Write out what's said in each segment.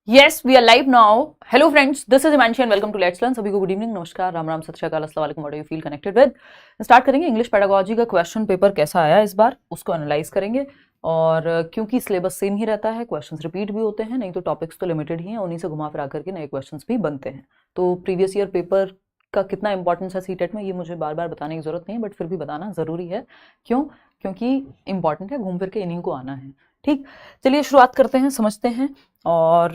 Yes, we are live now. Hello friends, this is Imanshi and welcome to Let's Learn. सभी को good evening, नमस्कार, राम राम, सत श्री अकाल, अस्सलाम वालेकुम, what do you feel connected with. Start करेंगे इंग्लिश पेडागोजी का क्वेश्चन पेपर कैसा आया इस बार, उसको एनालाइज करेंगे। और क्योंकि सिलेबस सेम ही रहता है, क्वेश्चंस रिपीट भी होते हैं, नहीं तो टॉपिक्स तो लिमिटेड ही हैं, उन्हीं से घुमा फिरा करके नए क्वेश्चंस भी बनते हैं। तो प्रीवियस ईयर पेपर का कितना इंपॉर्टेंस है सीटेट में, ये मुझे बार बार बताने की जरूरत नहीं है, बट फिर भी बताना जरूरी है। क्यों? क्योंकि इंपॉर्टेंट है, घूम फिर के इन्हीं को आना है। ठीक, चलिए शुरुआत करते हैं, समझते हैं। और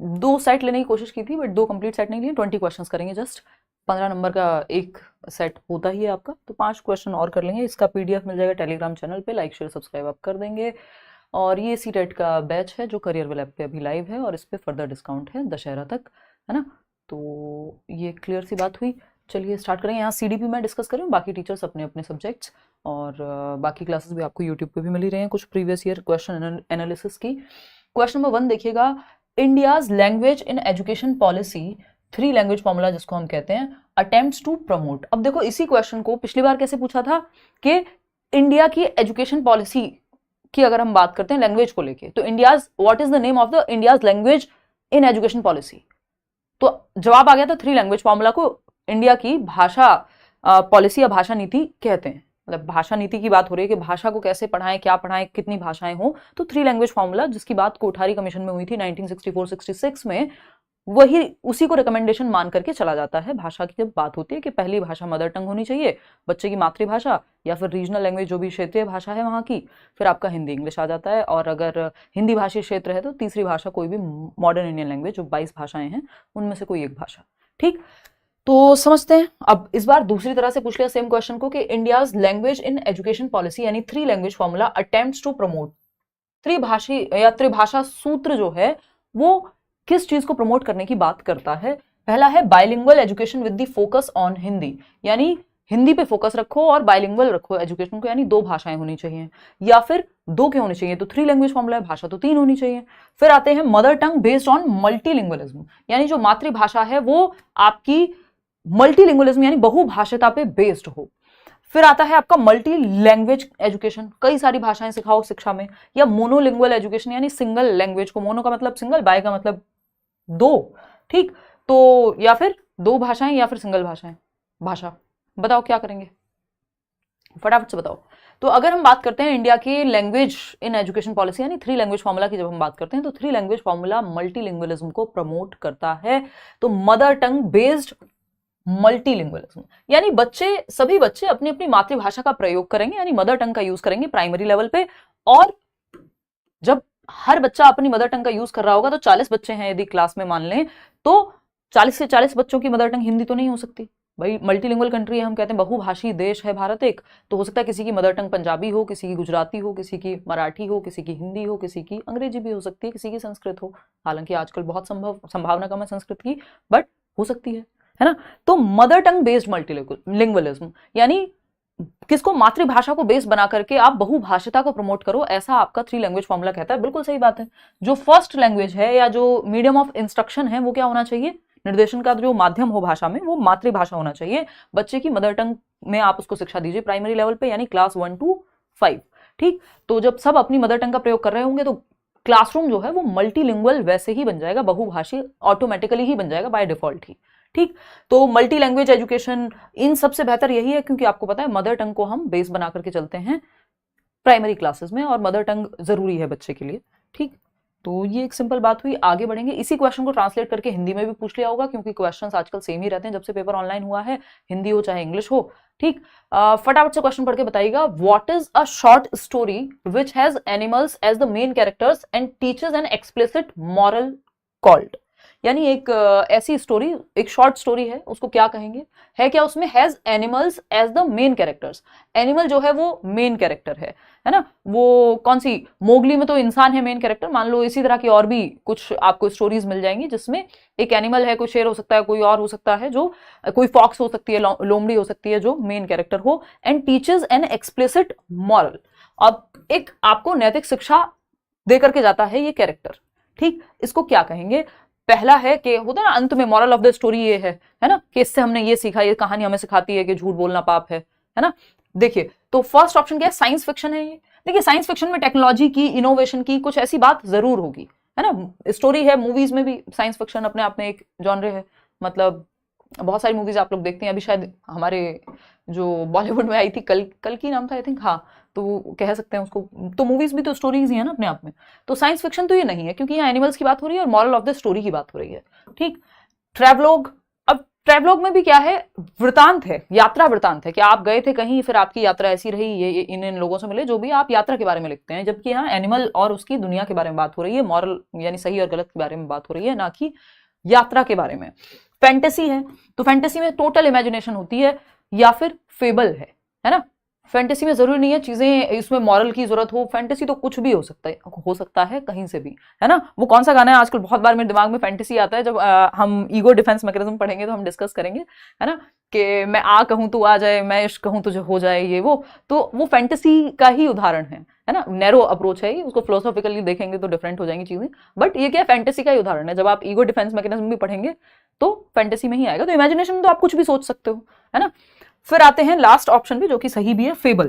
दो सेट लेने की कोशिश की थी, बट दो कंप्लीट सेट नहीं लिए, 20 क्वेश्चंस करेंगे। जस्ट 15 नंबर का एक सेट होता ही है आपका, तो 5 क्वेश्चन और कर लेंगे। इसका पीडीएफ मिल जाएगा टेलीग्राम चैनल पे, लाइक शेयर सब्सक्राइब आप कर देंगे। और ये सीटेट का बैच है जो करियर वेल ऐप पे अभी लाइव है, और इस पे फर्दर डिस्काउंट है दशहरा तक, है ना। तो ये क्लियर सी बात हुई। चलिए स्टार्ट करेंगे। यहाँ सीडीपी में डिस्कस करें, बाकी टीचर्स अपने अपने सब्जेक्ट्स, और बाकी क्लासेस भी आपको यूट्यूब पे भी मिल ही रहे हैं कुछ प्रीवियस ईयर क्वेश्चन एनालिसिस की। क्वेश्चन नंबर 1 देखिएगा, India's language in education policy, 3 language formula जिसको हम कहते हैं, अटेम्प्ट्स टू प्रमोट। अब देखो, इसी क्वेश्चन को पिछली बार कैसे पूछा था कि इंडिया की एजुकेशन पॉलिसी की अगर हम बात करते हैं लैंग्वेज को लेके, तो India's, what is the name of the India's language in education policy. तो जवाब आ गया था 3 लैंग्वेज फॉर्मूला को इंडिया की भाषा पॉलिसी या भाषा नीति कहते हैं। मतलब भाषा नीति की बात हो रही है कि भाषा को कैसे पढ़ाएं, क्या पढ़ाएं, कितनी भाषाएं हो, तो 3 लैंग्वेज फॉर्मूला, जिसकी बात कोठारी कमीशन में हुई थी 1964-66 में, वही उसी को रिकमेंडेशन मान करके चला जाता है। भाषा की जब बात होती है कि पहली भाषा मदर टंग होनी चाहिए, बच्चे की मातृभाषा, या फिर रीजनल लैंग्वेज जो भी क्षेत्रीय भाषा है वहाँ की, फिर आपका हिंदी इंग्लिश आ जाता है। और अगर हिंदी भाषी क्षेत्र है तो तीसरी भाषा कोई भी मॉडर्न इंडियन लैंग्वेज, जो 22 भाषाएं हैं उनमें से कोई एक भाषा। ठीक, तो समझते हैं। अब इस बार दूसरी तरह से पूछ लिया सेम क्वेश्चन को कि India's language in education policy, यानी 3 language formula attempts to promote, त्रिभाषी या त्रिभाषा सूत्र जो है वो किस चीज को प्रमोट करने की बात करता है। पहला है bilingual education with the focus on Hindi, यानी हिंदी पे फोकस रखो और बाइलिंगुअल रखो एजुकेशन को, यानी 2 भाषाएं होनी चाहिए, या फिर 2 क्यों होनी चाहिए, तो 3 लैंग्वेज फॉर्मूला है, भाषा तो 3 होनी चाहिए। फिर आते हैं mother tongue based on multilingualism, यानी जो मातृभाषा है वो आपकी मल्टीलिंगुअलिज्म यानी बहुभाषिता पे बेस्ड हो। फिर आता है आपका मल्टी लैंग्वेज एजुकेशन, कई सारी भाषाएं सिखाओ शिक्षा में, या मोनोलिंगुअल एजुकेशन, यानी सिंगल लैंग्वेज को, मोनो का मतलब सिंगल, बाय का मतलब 2। ठीक, तो या फिर 2 भाषाएं या फिर सिंगल भाषा। बताओ क्या करेंगे, फटाफट से बताओ। तो अगर हम बात करते हैं इंडिया की लैंग्वेज इन एजुकेशन पॉलिसी यानी 3 लैंग्वेज फॉर्मूला की जब हम बात करते हैं, तो 3 लैंग्वेज फॉर्मूला मल्टीलिंगुअलिज्म को प्रमोट करता है। तो मदर टंग बेस्ड मल्टीलिंगुअलिज्म, यानी सभी बच्चे अपनी अपनी मातृभाषा का प्रयोग करेंगे, यानी मदर टंग का यूज करेंगे प्राइमरी लेवल पे। और जब हर बच्चा अपनी मदर टंग का यूज कर रहा होगा, तो 40 बच्चे हैं यदि क्लास में मान लें, तो 40 से 40 बच्चों की मदर टंग हिंदी तो नहीं हो सकती भाई, मल्टीलिंगुअल कंट्री है, हम कहते हैं बहुभाषी देश है भारत एक। तो हो सकता है किसी की मदर टंग पंजाबी हो, किसी की गुजराती हो, किसी की मराठी हो, किसी की हिंदी हो, किसी की अंग्रेजी भी हो सकती है, किसी की संस्कृत हो। हालांकि आजकल बहुत संभावना कम है संस्कृत की, बट हो सकती है ना। तो मदर टंग बेस्ड मल्टीलिंगुअलिज्म, यानी किसको, मातृभाषा को बेस बना करके आप बहुभाषिता को प्रमोट करो, ऐसा आपका 3 लैंग्वेज फॉर्मूला कहता है। बिल्कुल सही बात है। जो फर्स्ट लैंग्वेज है या जो मीडियम ऑफ इंस्ट्रक्शन है वो क्या होना चाहिए, निर्देशन का जो माध्यम हो भाषा में, वो मातृभाषा होना चाहिए। बच्चे की मदर टंग में आप उसको शिक्षा दीजिए प्राइमरी लेवल पे, यानी क्लास 1 to 5। ठीक, तो जब सब अपनी मदर टंग का प्रयोग कर रहे होंगे तो क्लासरूम जो है वो मल्टीलिंगुअल वैसे ही बन जाएगा, बहुभाषी ऑटोमेटिकली ही बन जाएगा बाय डिफॉल्ट ही। ठीक, तो मल्टी लैंग्वेज एजुकेशन इन सबसे बेहतर यही है, क्योंकि आपको पता है मदर टंग को हम बेस बना करके चलते हैं प्राइमरी क्लासेस में, और मदर टंग जरूरी है बच्चे के लिए। ठीक, तो ये एक सिंपल बात हुई। आगे बढ़ेंगे। इसी क्वेश्चन को ट्रांसलेट करके हिंदी में भी पूछ लिया होगा, क्योंकि क्वेश्चंस आजकल सेम ही रहते हैं जब से पेपर ऑनलाइन हुआ है, हिंदी हो चाहे इंग्लिश हो। ठीक, फटाफट से क्वेश्चन पढ़ के बताइएगा। What is a short story which has animals as the main characters and teaches an explicit moral called, यानी एक ऐसी स्टोरी, एक शॉर्ट स्टोरी है, उसको क्या कहेंगे, है क्या उसमें has animals as the main characters. Animal जो है वो मेन कैरेक्टर है ना। वो कौन सी, मोगली में तो इंसान है मेन कैरेक्टर, मान लो इसी तरह की और भी कुछ आपको स्टोरीज मिल जाएंगी जिसमें एक एनिमल है, कोई शेर हो सकता है, कोई और हो सकता है, जो कोई फॉक्स हो सकती है, लोमड़ी हो सकती है, जो मेन कैरेक्टर हो, and teaches an explicit moral. अब एक आपको नैतिक शिक्षा दे करके जाता है ये कैरेक्टर। ठीक, इसको क्या कहेंगे। पहला है कि होता है ना अंत में मॉरल ऑफ द स्टोरी ये है ना, कि इससे हमने ये सीखा, ये कहानी हमें सिखाती है कि झूठ बोलना पाप है ना। देखिए, तो फर्स्ट ऑप्शन क्या है, साइंस फिक्शन है ये। देखिए, साइंस फिक्शन में टेक्नोलॉजी की, इनोवेशन की कुछ ऐसी बात जरूर होगी, है ना। स्टोरी है, मूवीज में भी साइंस फिक्शन अपने आप में एक जॉनरे है, मतलब बहुत सारी मूवीज आप लोग देखते हैं। अभी शायद हमारे जो बॉलीवुड में आई थी, कल की नाम था आई थिंक, हाँ, तो वो कह सकते हैं उसको, तो मूवीज भी तो स्टोरीज ही है ना अपने आप में। तो साइंस फिक्शन तो ये नहीं है, क्योंकि यहाँ एनिमल्स की बात हो रही है और मॉरल ऑफ द स्टोरी की बात हो रही है। ठीक, ट्रैवलॉग, अब ट्रैवलॉग में भी क्या है, वृतांत है, यात्रा वृतांत है कि आप गए थे कहीं, फिर आपकी यात्रा ऐसी रही, ये इन लोगों से मिले, जो भी आप यात्रा के बारे में लिखते हैं। जबकि यहाँ एनिमल और उसकी दुनिया के बारे में बात हो रही है, मॉरल यानी सही और गलत के बारे में बात हो रही है, ना कि यात्रा के बारे में। फैंटेसी है, तो फैंटेसी में टोटल इमेजिनेशन होती है या फिर फेबल है ना। फैंटेसी में जरूरी नहीं है चीजें इसमें मॉरल की जरूरत हो, फैंटेसी तो कुछ भी हो सकता है कहीं से भी, है ना। वो कौन सा गाना है आजकल बहुत बार मेरे दिमाग में फैंटेसी आता है, जब हम ईगो डिफेंस मैकेनिज्म पढ़ेंगे तो हम डिस्कस करेंगे, है ना, कि मैं आ कहूं तू आ जाए, मैं इश्क कहूं तुझे हो जाए, ये वो वो फैंटेसी का ही उदाहरण है ना। नैरो अप्रोच है, उसको फिलोसॉफिकली देखेंगे तो डिफरेंट हो जाएंगी चीजें, बट ये क्या फैंटेसी का ही उदाहरण है। जब आप ईगो डिफेंस मैकेनिज्म भी पढ़ेंगे तो फैंटेसी में ही आएगा। तो इमेजिनेशन में तो आप कुछ भी सोच सकते हो, है ना। फिर आते हैं लास्ट ऑप्शन पे, जो कि सही भी है, फेबल।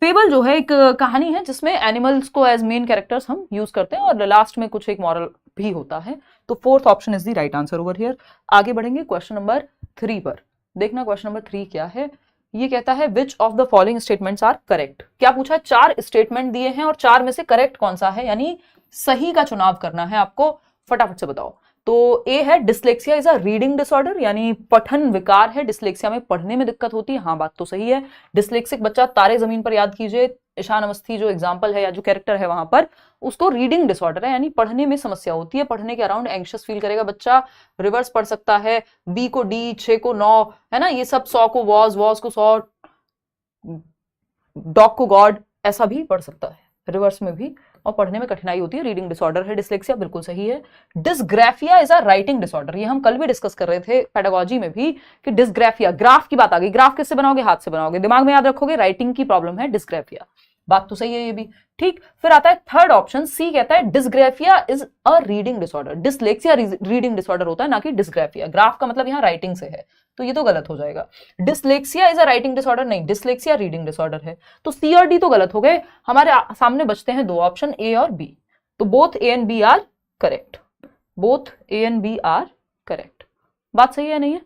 फेबल जो है एक कहानी है जिसमें एनिमल्स को एज मेन कैरेक्टर्स हम यूज करते हैं और लास्ट में कुछ एक मॉरल भी होता है। तो fourth option is the right answer over here. आगे बढ़ेंगे क्वेश्चन नंबर 3 पर। देखना क्वेश्चन नंबर 3 क्या है। ये कहता है which of the following statements are correct. क्या पूछा है, 4 स्टेटमेंट दिए हैं और 4 में से करेक्ट कौन सा है, यानी सही का चुनाव करना है आपको। फटाफट से बताओ। तो ए है dyslexia is a reading disorder, यानी पठन विकार है, डिसलेक्सिया में पढ़ने में दिक्कत होती है। हाँ, बात तो सही है। डिसलेक्सिक बच्चा तारे जमीन पर याद कीजिए, ईशान अवस्थी जो एग्जाम्पल है या जो कैरेक्टर है वहां पर, उसको रीडिंग डिसऑर्डर है, यानी पढ़ने में समस्या होती है, पढ़ने के अराउंड एंग्शियस फील करेगा बच्चा, रिवर्स पढ़ सकता है, बी को डी, 6 को 9, है ना, ये सब 100 को वॉज को 100, डॉग को गॉड, ऐसा भी पढ़ सकता है रिवर्स में भी, और पढ़ने में कठिनाई होती है, रीडिंग डिसऑर्डर है डिसलेक्सिया, बिल्कुल सही है। Dysgraphia is a writing disorder, ये हम कल भी डिस्कस कर रहे थे पेडागोजी में भी कि डिसग्राफिया, ग्राफ की बात आ गई, ग्राफ किससे बनाओगे, हाथ से बनाओगे, दिमाग में याद रखोगे, राइटिंग की प्रॉब्लम है डिसग्राफिया, बात तो सही है ये भी। ठीक, फिर आता है थर्ड ऑप्शन, सी कहता है dysgraphia is a reading disorder, dyslexia reading disorder होता है ना कि डिसग्राफिया, ग्राफ का मतलब यहाँ राइटिंग से है, तो ये तो गलत हो जाएगा। Dyslexia is a writing disorder, नहीं, डिसलेक्सिया रीडिंग डिसऑर्डर है, तो सी और डी तो गलत हो गए। हमारे सामने बचते हैं 2 ऑप्शन, ए और बी, तो both A and B are correct, both A and B are correct. बात सही है नहीं है,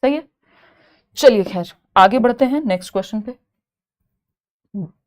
सही है। चलिए खैर आगे बढ़ते हैं नेक्स्ट क्वेश्चन पे।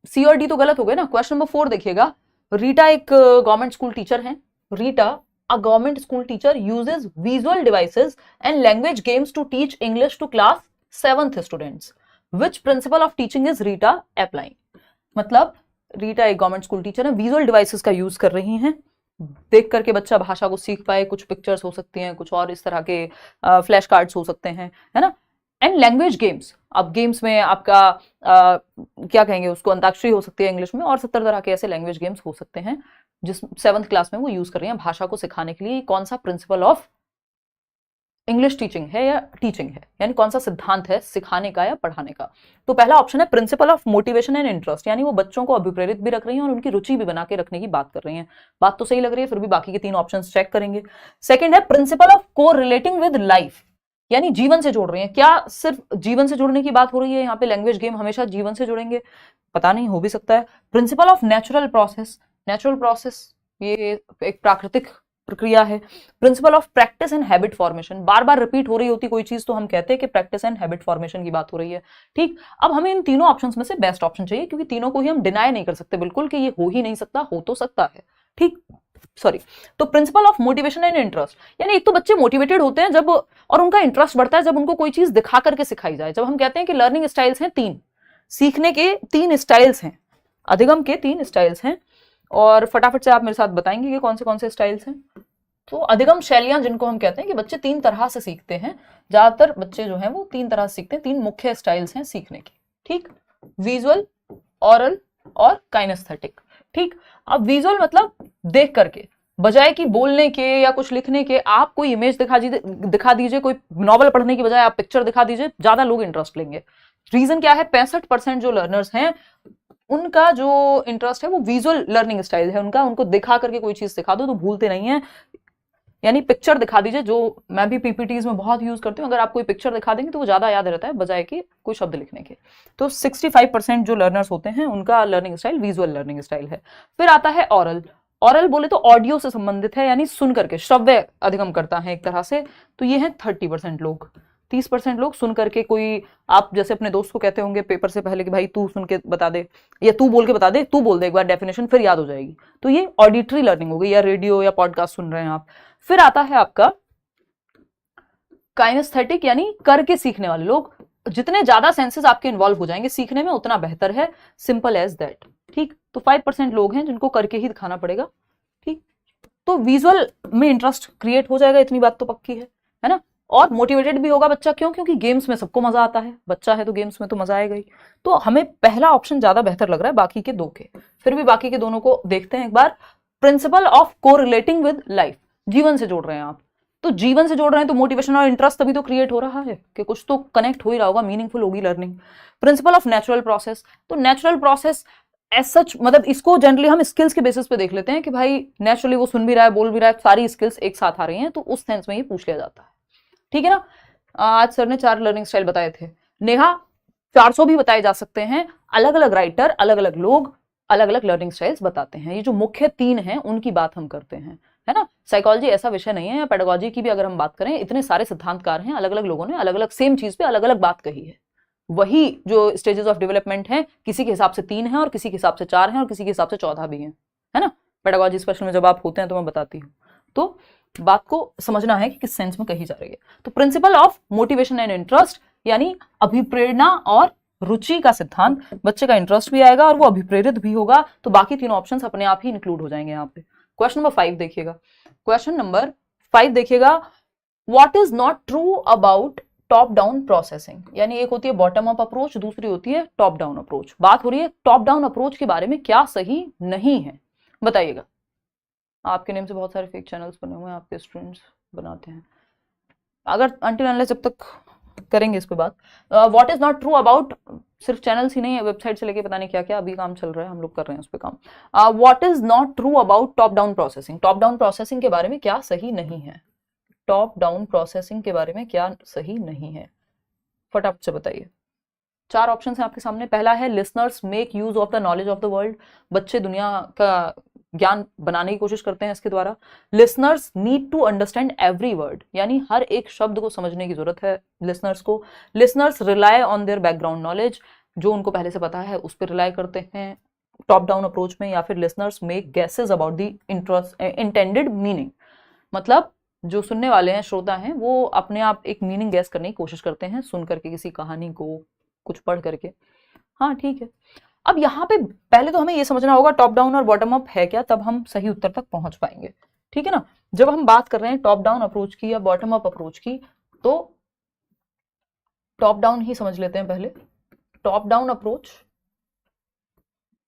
सी और डी तो गलत हो गए ना। क्वेश्चन नंबर 4 देखिएगा। रीटा एक गवर्नमेंट स्कूल टीचर है। Rita a government school teacher uses visual devices and language games to teach English to class 7th students. Which principle of teaching is Rita applying. मतलब Rita एक government school teacher है, visual devices का use कर रही हैं, देख करके बच्चा भाषा को सीख पाए, कुछ पिक्चर्स हो सकती हैं, कुछ और इस तरह के फ्लैश कार्ड्स हो सकते हैं, है ना। एंड लैंग्वेज गेम्स, अब गेम्स में आपका क्या कहेंगे उसको, अंताक्षरी हो सकती है इंग्लिश में, और 70 तरह के ऐसे लैंग्वेज गेम्स हो सकते हैं जिस 7th क्लास में वो यूज कर रही हैं भाषा को सिखाने के लिए। कौन सा प्रिंसिपल ऑफ इंग्लिश टीचिंग है या टीचिंग है, यानी कौन सा सिद्धांत है सिखाने का या पढ़ाने का। तो पहला ऑप्शन है principle of motivation and interest, यानी वो बच्चों को अभिप्रेरित भी रख रही हैं और उनकी रुचि भी बना के रखने की बात कर रही हैं। बात तो सही लग रही है, फिर भी बाकी के 3 ऑप्शन चेक करेंगे। सेकेंड है प्रिंसिपल ऑफ को रिलेटिंग विद लाइफ, यानी जीवन से जोड़ रही हैं। क्या सिर्फ जीवन से जुड़ने की बात हो रही है यहाँ पे, लैंग्वेज गेम हमेशा जीवन से जुड़ेंगे, पता नहीं, हो भी सकता है। Principle of natural process, natural process ये एक प्राकृतिक प्रक्रिया है। Principle of practice and habit formation, bar bar repeat हो रही होती कोई चीज तो हम कहते हैं कि प्रैक्टिस एंड हैबिट फॉर्मेशन की बात हो रही है। ठीक, अब हमें इन तीनों ऑप्शंस में से बेस्ट ऑप्शन चाहिए, क्योंकि तीनों को ही हम डिनाई नहीं कर सकते बिल्कुल कि ये हो ही नहीं सकता, हो तो सकता है। ठीक, सॉरी, तो principle of motivation and interest, यानी एक तो बच्चे मोटिवेटेड होते हैं जब, और उनका इंटरेस्ट बढ़ता है जब उनको कोई चीज दिखा करके सिखाई जाए। जब हम कहते हैं कि लर्निंग स्टाइल्स हैं 3, सीखने के 3 स्टाइल्स हैं, अधिगम के 3 स्टाइल्स हैं, और फटाफट से आप मेरे साथ बताएंगे कि कौन से स्टाइल्स हैं। तो अधिगम शैलियां जिनको हम कहते हैं कि बच्चे 3 तरह से सीखते हैं, ज्यादातर बच्चे जो हैं वो 3 तरह से सीखते हैं, 3 मुख्य स्टाइल्स हैं सीखने की। ठीक, विजुअल, ऑरल और काइनेस्थेटिक। ठीक, अब विजुअल मतलब देख करके, बजाय कि बोलने के या कुछ लिखने के आप कोई इमेज दिखा दीजिए, कोई नॉवल पढ़ने की बजाय आप पिक्चर दिखा दीजिए, ज्यादा लोग इंटरेस्ट लेंगे। रीजन क्या है, 65% जो लर्नर्स हैं उनका जो इंटरेस्ट है वो विजुअल लर्निंग स्टाइल है उनका, उनको दिखा करके कोई चीज सिखा दो तो भूलते नहीं है, यानी पिक्चर दिखा दीजिए, जो मैं भी पीपीटीज में बहुत यूज करती हूँ, अगर आप कोई पिक्चर दिखा देंगे तो वो ज्यादा याद रहता है बजाय कि कोई शब्द लिखने के। तो 65% जो लर्नर्स होते हैं उनका learning style visual learning style है। फिर आता है ऑरल। ऑरल बोले तो ऑडियो से संबंधित है, यानी सुन करके, श्रव्य अधिगम करता है एक तरह से, तो ये है 30% लोग। 30% लोग सुन करके, कोई आप जैसे अपने दोस्त को कहते होंगे पेपर से पहले कि भाई तू सुन के बता दे, या तू बोल के बता दे, तू बोल दे एक बार डेफिनेशन, फिर याद हो जाएगी, तो ये ऑडिटरी लर्निंग हो गई, या रेडियो या पॉडकास्ट सुन रहे हैं आप। फिर आता है आपका काइनेस्थेटिक, यानी करके सीखने वाले लोग। जितने ज्यादा सेंसेस आपके इन्वॉल्व हो जाएंगे सीखने में उतना बेहतर है, सिंपल एज दैट। ठीक, तो 5% लोग हैं जिनको करके ही दिखाना पड़ेगा। ठीक, तो विजुअल में इंटरेस्ट क्रिएट हो जाएगा, इतनी बात तो पक्की है ना। और मोटिवेटेड भी होगा बच्चा, क्यों? क्योंकि गेम्स में सबको मजा आता है, बच्चा है तो गेम्स में तो मजा आएगा ही। तो हमें पहला ऑप्शन ज्यादा बेहतर लग रहा है बाकी के दो के। फिर भी बाकी के दोनों को देखते हैं एक बार। Principle of correlating with life, जीवन से जोड़ रहे हैं आप, तो जीवन से जोड़ रहे हैं तो मोटिवेशन और इंटरेस्ट तभी तो क्रिएट हो रहा है कि कुछ तो कनेक्ट हो ही रहा होगा, मीनिंगफुल होगी learning. Principle of natural process, तो नेचुरल प्रोसेस एज सच, मतलब इसको जनरली हम स्किल्स के बेसिस पे देख लेते हैं कि भाई नेचुरली वो सुन भी रहा है, बोल भी रहा है, सारी स्किल्स एक साथ आ रही हैं, तो उस सेंस में ये पूछ लिया जाता है। ठीक है ना। आज सर ने 4 लर्निंग स्टाइल बताए थे, नेहा 400 भी बताए जा सकते हैं। अलग अलग राइटर, अलग अलग लोग अलग अलग लर्निंग स्टाइल्स बताते हैं। ये जो मुख्य 3 हैं उनकी बात हम करते हैं, है ना। साइकोलॉजी ऐसा विषय नहीं है, या पेडागोजी की भी अगर हम बात करें, इतने सारे सिद्धांतकार हैं, अलग अलग लोगों ने अलग अलग सेम चीज पे अलग अलग बात कही है। वही जो स्टेजेस ऑफ डेवलपमेंट है, किसी के हिसाब से 3 है और किसी के हिसाब से 4 है और किसी के हिसाब से 14 भी है ना। पेडागोजी स्पेशल में जब आप होते हैं तो मैं बताती हूँ, तो बात को समझना है कि किस सेंस में कही जा रही है। तो principle of motivation and interest, यानी अभिप्रेरणा और रुचि का सिद्धांत, बच्चे का इंटरेस्ट भी आएगा और वो अभिप्रेरित भी होगा, तो बाकी तीनों ऑप्शंस अपने आप ही इंक्लूड हो जाएंगे यहाँ पे। क्वेश्चन नंबर 5 देखिएगा। क्वेश्चन नंबर 5 देखिएगा, what is not true about top down processing, यानी एक होती है बॉटम अप अप्रोच, दूसरी होती है टॉप डाउन अप्रोच। बात हो रही है टॉप डाउन अप्रोच के बारे में क्या सही नहीं है, बताइएगा। आपके नेम से बहुत सारे फेक चैनल्स बने हुए हैं, आपके स्टूडेंट्स बनाते हैं। अगर अंटिल अनलेस जब तक करेंगे इस पे बात। What is not true about, सिर्फ चैनल्स ही नहीं है, वेबसाइट से लेके पता नहीं क्या क्या अभी काम चल रहा है, हम लोग कर रहे हैं उस पे काम। What is not true about top down processing, top down processing के बारे में क्या सही नहीं है, टॉप डाउन प्रोसेसिंग के बारे में क्या सही नहीं है, फटाफट से बताइए। 4 ऑप्शन है आपके सामने। पहला है listeners make use of the knowledge of the world, बच्चे दुनिया का ज्ञान बनाने की कोशिश करते हैं इसके द्वारा। Listeners need to understand every word, यानी हर एक शब्द को समझने की जरूरत है लिसनर्स को। Listeners rely on their background knowledge, जो उनको पहले से पता है उस पर रिलाय करते हैं टॉप डाउन अप्रोच में। या फिर listeners make guesses about the intended meaning, मतलब जो सुनने वाले हैं, श्रोता हैं, वो अपने आप एक मीनिंग गैस करने की कोशिश करते हैं सुन करके, किसी कहानी को, कुछ पढ़ करके। हाँ ठीक है। अब यहाँ पे पहले तो हमें ये समझना होगा टॉप डाउन और बॉटम अप है क्या, तब हम सही उत्तर तक पहुंच पाएंगे। ठीक है ना। जब हम बात कर रहे हैं टॉप डाउन अप्रोच की या बॉटम अप अप्रोच की, तो टॉप डाउन ही समझ लेते हैं पहले, टॉप डाउन अप्रोच,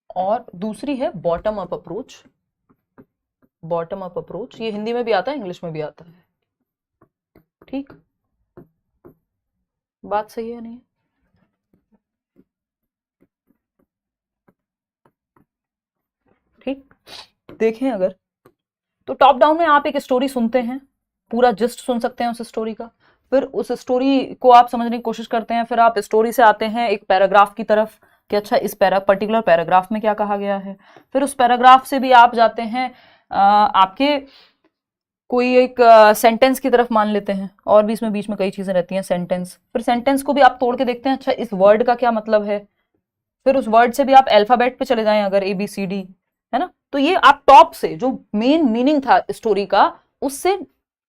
और दूसरी है bottom up approach. Bottom up approach ये हिंदी में भी आता है, इंग्लिश में भी आता है। ठीक, बात सही है नहीं? ठीक, देखें अगर तो टॉप डाउन में आप एक स्टोरी सुनते हैं, पूरा जिस्ट सुन सकते हैं उस स्टोरी का, फिर उस स्टोरी को आप समझने की कोशिश करते हैं, फिर आप स्टोरी से आते हैं एक पैराग्राफ की तरफ कि अच्छा इस पर्टिकुलर पैराग्राफ में क्या कहा गया है। फिर उस पैराग्राफ से भी आप जाते हैं आपके कोई एक सेंटेंस की तरफ मान लेते हैं, और भी इसमें बीच में कई चीजें रहती हैं, सेंटेंस, फिर सेंटेंस को भी आप तोड़ के देखते हैं, अच्छा इस वर्ड का क्या मतलब है। फिर उस वर्ड से भी आप अल्फाबेट पे चले जाएं अगर ABCD, है ना। तो ये आप टॉप से जो मेन मीनिंग था स्टोरी का, उससे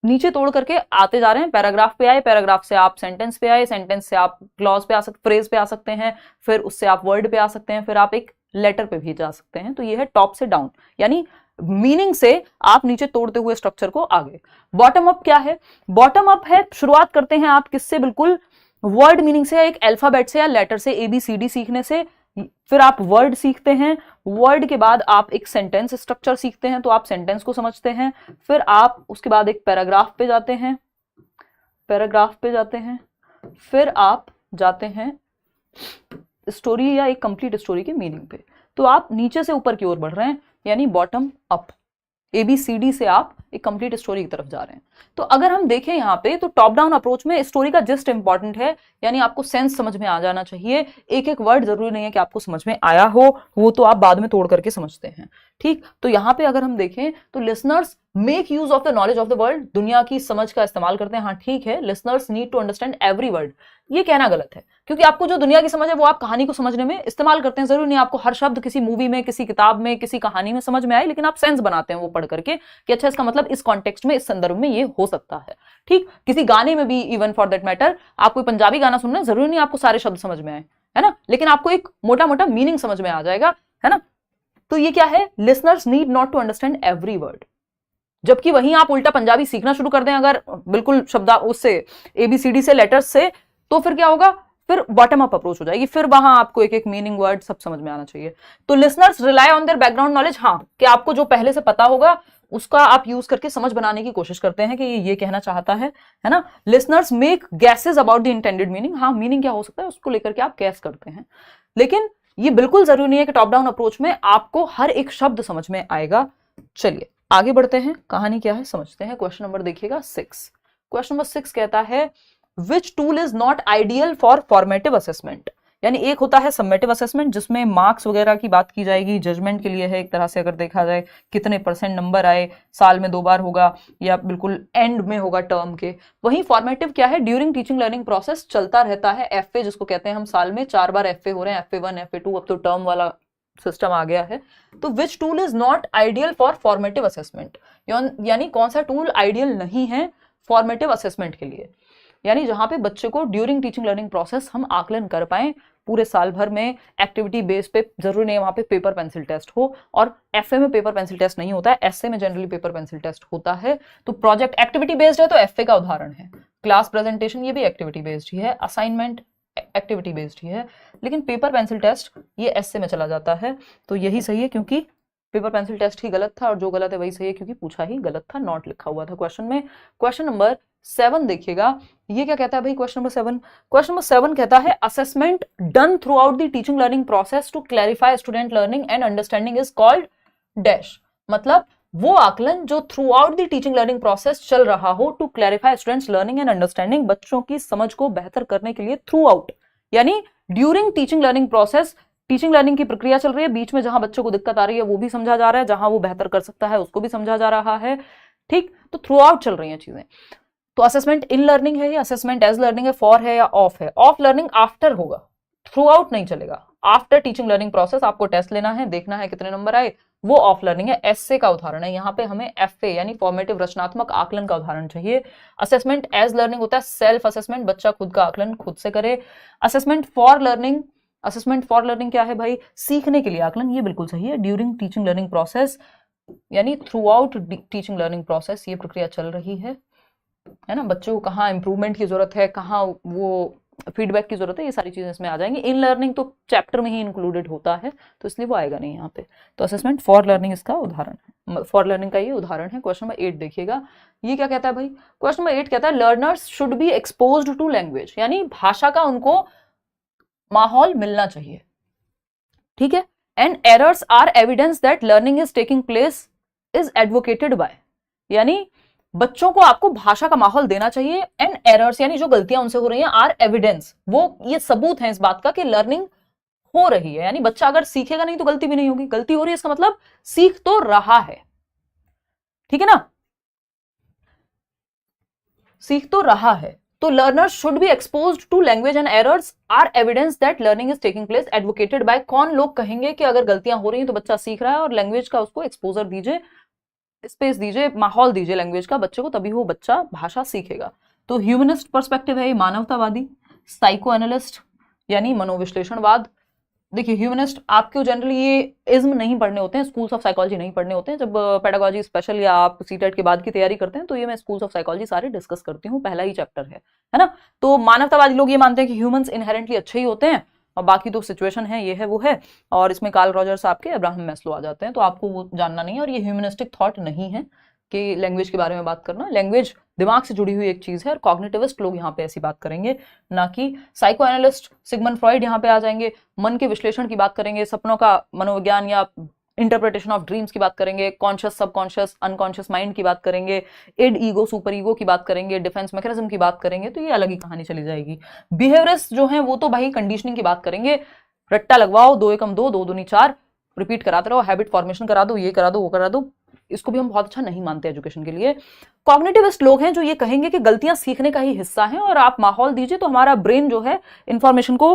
नीचे तोड़ करके आते जा रहे हैं। पैराग्राफ पे आए, पैराग्राफ से आप सेंटेंस पे आए, सेंटेंस से आप क्लॉज पे आ सकते, फ्रेज पे आ सकते हैं, फिर उससे आप वर्ड पे आ सकते हैं, फिर आप एक लेटर पे भी जा सकते हैं। तो ये है टॉप से डाउन, यानी मीनिंग से आप नीचे तोड़ते हुए स्ट्रक्चर को आगे। बॉटम अप क्या है? बॉटम अप है शुरुआत करते हैं आप किससे, बिल्कुल वर्ड मीनिंग से, एक अल्फाबेट से या लेटर से, ABCD सीखने से, फिर आप वर्ड सीखते हैं, वर्ड के बाद आप एक सेंटेंस स्ट्रक्चर सीखते हैं, तो आप सेंटेंस को समझते हैं, फिर आप उसके बाद एक पैराग्राफ पे जाते हैं, पैराग्राफ पे जाते हैं, फिर आप जाते हैं स्टोरी या एक कंप्लीट स्टोरी के मीनिंग पे। तो आप नीचे से ऊपर की ओर बढ़ रहे हैं, यानी बॉटम अप। ABCD से आप एक कंप्लीट स्टोरी की तरफ जा रहे हैं। तो अगर हम देखें यहाँ पे तो टॉप डाउन अप्रोच में स्टोरी का जिस्ट इंपॉर्टेंट है, यानी आपको सेंस समझ में आ जाना चाहिए। एक एक वर्ड जरूरी नहीं है कि आपको समझ में आया हो, वो तो आप बाद में तोड़ करके समझते हैं। ठीक, तो यहाँ पे अगर हम देखें तो listeners make use of the knowledge of the world, दुनिया की समझ का इस्तेमाल करते हैं। हाँ ठीक है, listeners need to understand every word, ये कहना गलत है, क्योंकि आपको जो दुनिया की समझ है वो आप कहानी को समझने में इस्तेमाल करते हैं। जरूरी नहीं आपको हर शब्द किसी मूवी में, किसी किताब में, किसी कहानी में समझ में आए, लेकिन आप सेंस बनाते हैं वो पढ़ करके कि अच्छा इसका मतलब इस कॉन्टेक्स्ट में, इस संदर्भ में ये हो सकता है। ठीक, किसी गाने में भी, इवन फॉर दैट मैटर, आप कोई पंजाबी गाना सुन रहे हैं, जरूरी नहीं आपको सारे शब्द समझ में आए, है ना, लेकिन आपको एक मोटा मोटा मीनिंग समझ में आ जाएगा, है ना। तो ये क्या है, listeners need not to understand every word. जबकि वहीं आप उल्टा पंजाबी सीखना शुरू कर दें अगर बिल्कुल शब्द उससे, ABCD से, लेटर्स से, तो फिर क्या होगा, फिर बॉटम अप अप्रोच हो जाएगी, फिर वहां आपको एक एक मीनिंग वर्ड सब समझ में आना चाहिए। तो listeners rely on their background knowledge, हाँ कि आपको जो पहले से पता होगा उसका आप यूज करके समझ बनाने की कोशिश करते हैं कि ये कहना चाहता है ना। Listeners make gases about the intended meaning, हाँ मीनिंग क्या हो सकता है उसको लेकर के आप गैस करते हैं, लेकिन ये बिल्कुल जरूरी नहीं है कि टॉप डाउन अप्रोच में आपको हर एक शब्द समझ में आएगा। चलिए आगे बढ़ते हैं, कहानी क्या है समझते हैं। क्वेश्चन नंबर देखिएगा 6। क्वेश्चन नंबर 6 कहता है which tool is not ideal for formative assessment, यानी एक होता है समेटिव असेसमेंट जिसमें मार्क्स वगैरह की बात की जाएगी, जजमेंट के लिए है एक तरह से, अगर देखा जाए कितने % नंबर आए, साल में 2 बार होगा या बिल्कुल एंड में होगा टर्म के। वहीं फॉर्मेटिव क्या है, ड्यूरिंग टीचिंग लर्निंग प्रोसेस चलता रहता है, FA जिसको कहते हैं हम, साल में 4 बार FA हो रहे हैं, FA1 FA2, अब तो टर्म वाला सिस्टम आ गया है। तो which tool is not ideal for formative assessment, यानी कौन सा टूल आइडियल नहीं है फॉर्मेटिव असेसमेंट के लिए, यानी जहां पे बच्चे को ड्यूरिंग टीचिंग लर्निंग प्रोसेस हम आकलन कर पाए पूरे साल भर में, एक्टिविटी बेस पे, जरूरी नहीं है वहां पे पेपर पेंसिल टेस्ट हो, और FA में पेपर पेंसिल टेस्ट नहीं होता है, SA में जनरली पेपर पेंसिल टेस्ट होता है। तो प्रोजेक्ट एक्टिविटी बेस्ड है तो FA का उदाहरण है, क्लास प्रेजेंटेशन ये भी एक्टिविटी बेस्ड ही है, असाइनमेंट एक्टिविटी बेस्ड ही है, लेकिन पेपर पेंसिल टेस्ट ये SA में चला जाता है। तो यही सही है, क्योंकि पेपर पेंसिल टेस्ट ही गलत था और जो गलत है वही सही है, क्योंकि पूछा ही गलत था, नॉट लिखा हुआ था क्वेश्चन में। क्वेश्चन नंबर 7 देखिएगा, ये क्या कहता है भाई क्वेश्चन नंबर 7। क्वेश्चन नंबर 7 कहता है assessment done throughout the teaching learning process to clarify student learning and understanding is called dash, मतलब वो आकलन जो throughout the teaching learning process चल रहा हो to clarify students learning and understanding, बच्चों की समझ को बेहतर करने के लिए, थ्रू आउट यानी during teaching learning process, teaching learning की प्रक्रिया चल रही है, बीच में जहां बच्चों को दिक्कत आ रही है वो भी समझा जा रहा है, जहां वो बेहतर कर सकता है उसको भी समझा जा रहा है। ठीक, तो थ्रू आउट चल रही हैं चीजें। तो असेसमेंट इन लर्निंग है या असेसमेंट एज लर्निंग है, फॉर है या ऑफ है, ऑफ लर्निंग आफ्टर होगा, थ्रू आउट नहीं चलेगा। आफ्टर टीचिंग लर्निंग प्रोसेस आपको टेस्ट लेना है, देखना है कितने नंबर आए, वो ऑफ लर्निंग है। SA का उदाहरण है, यहाँ पे हमें FA यानी फॉर्मेटिव रचनात्मक आकलन का उदाहरण चाहिए। असेसमेंट एज लर्निंग होता है सेल्फ असेसमेंट, बच्चा खुद का आकलन खुद से करे। Assessment for learning, assessment for learning क्या है भाई, सीखने के लिए आकलन, ये बिल्कुल सही है। ड्यूरिंग टीचिंग लर्निंग प्रोसेस यानी through out teaching learning process ये प्रक्रिया चल रही है ना, बच्चों को कहाँ इंप्रूवमेंट की जरूरत है, कहाँ वो फीडबैक की जरूरत है, ये सारी चीजें इसमें आ जाएंगी। इन लर्निंग तो चैप्टर में ही इंक्लूडेड होता है, तो इसलिए वो आएगा नहीं यहाँ पे। तो असेसमेंट फॉर लर्निंग इसका उदाहरण है, फॉर लर्निंग का ये उदाहरण है। क्वेश्चन नंबर 8 देखिएगा, ये क्या कहता है भाई, क्वेश्चन नंबर 8 कहता है learners should be exposed to language, यानी भाषा का उनको माहौल मिलना चाहिए। ठीक है, and errors are evidence that learning is taking place is advocated by, यानी बच्चों को आपको भाषा का माहौल देना चाहिए। एंड एरर्स यानी जो गलतियां उनसे हो रही हैं, आर एविडेंस, वो ये सबूत है इस बात का कि लर्निंग हो रही है, यानी बच्चा अगर सीखेगा नहीं तो गलती भी नहीं होगी, गलती हो रही है इसका मतलब सीख तो रहा है। ठीक है ना, सीख तो रहा है। तो learners should be exposed to language and errors are evidence that learning is taking place advocated by, कौन लोग कहेंगे कि अगर गलतियां हो रही हैं तो बच्चा सीख रहा है, और लैंग्वेज का उसको एक्सपोजर दीजिए, स्पेस दीजिए, माहौल दीजिए लैंग्वेज का बच्चे को, तभी वो बच्चा भाषा सीखेगा। तो ह्यूमनिस्ट पर्सपेक्टिव है ये, मानवतावादी। साइको एनालिस्ट यानी मनोविश्लेषणवाद। देखिए ह्यूमनिस्ट आपको जनरली ये इज्म नहीं पढ़ने होते हैं, स्कूल्स ऑफ साइकोलॉजी नहीं पढ़ने होते हैं। जब पेडागोजी स्पेशल या आप सीटेट के बाद की तैयारी करते हैं तो ये मैं स्कूल्स ऑफ साइकोलॉजी सारे डिस्कस करती हूँ, पहला ही चैप्टर है ना। तो मानवतावादी लोग ये मानते हैं कि ह्यूमंस इनहेरेंटली अच्छे ही होते हैं, और बाकी तो सिचुएशन है, ये है वो है, और इसमें कार्ल रॉजर्स आपके अब्राहम मैस्लो आ जाते हैं, तो आपको वो जानना नहीं है। और ये ह्यूमनिस्टिक थॉट नहीं है कि लैंग्वेज के बारे में बात करना, लैंग्वेज दिमाग से जुड़ी हुई एक चीज है, और कॉग्निटिविस्ट लोग यहाँ पे ऐसी बात करेंगे, ना कि साइको एनालिस्ट। सिगमंड फ्रॉइड यहाँ पे आ जाएंगे, मन के विश्लेषण की बात करेंगे, सपनों का मनोविज्ञान या इंटरप्रिटेशन ऑफ ड्रीम्स की बात करेंगे, कॉन्शियस सबकॉन्शियस अनकॉन्शियस माइंड की बात करेंगे, इड ईगो सुपर ईगो की बात करेंगे, डिफेंस मैकेनिज्म की बात करेंगे, तो ये अलग ही कहानी चली जाएगी। बिहेवियरिस्ट जो है वो तो भाई कंडीशनिंग की बात करेंगे, रट्टा लगवाओ, 2 एकम 2, 2 दूनी 4, रिपीट कराते रहो, हैबिट फॉर्मेशन करा दो, ये करा दो, वो करा दो, इसको भी हम बहुत अच्छा नहीं मानते एजुकेशन के लिए। कॉग्निटिविस्ट लोग हैं जो ये कहेंगे कि गलतियां सीखने का ही हिस्सा हैं और आप माहौल दीजिए तो हमारा ब्रेन जो है इंफॉर्मेशन को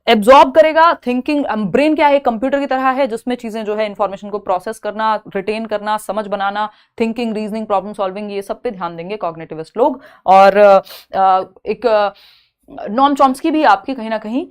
एब्जॉर्ब करेगा। थिंकिंग ब्रेन क्या है, कंप्यूटर की तरह है जिसमें चीजें जो है इंफॉर्मेशन को प्रोसेस करना, रिटेन करना, समझ बनाना, थिंकिंग, रीजनिंग, प्रॉब्लम सॉल्विंग, ये सब पे ध्यान देंगे कॉग्निटिविस्ट लोग। और एक नॉम चॉम्स्की भी आपकी कहीं ना कहीं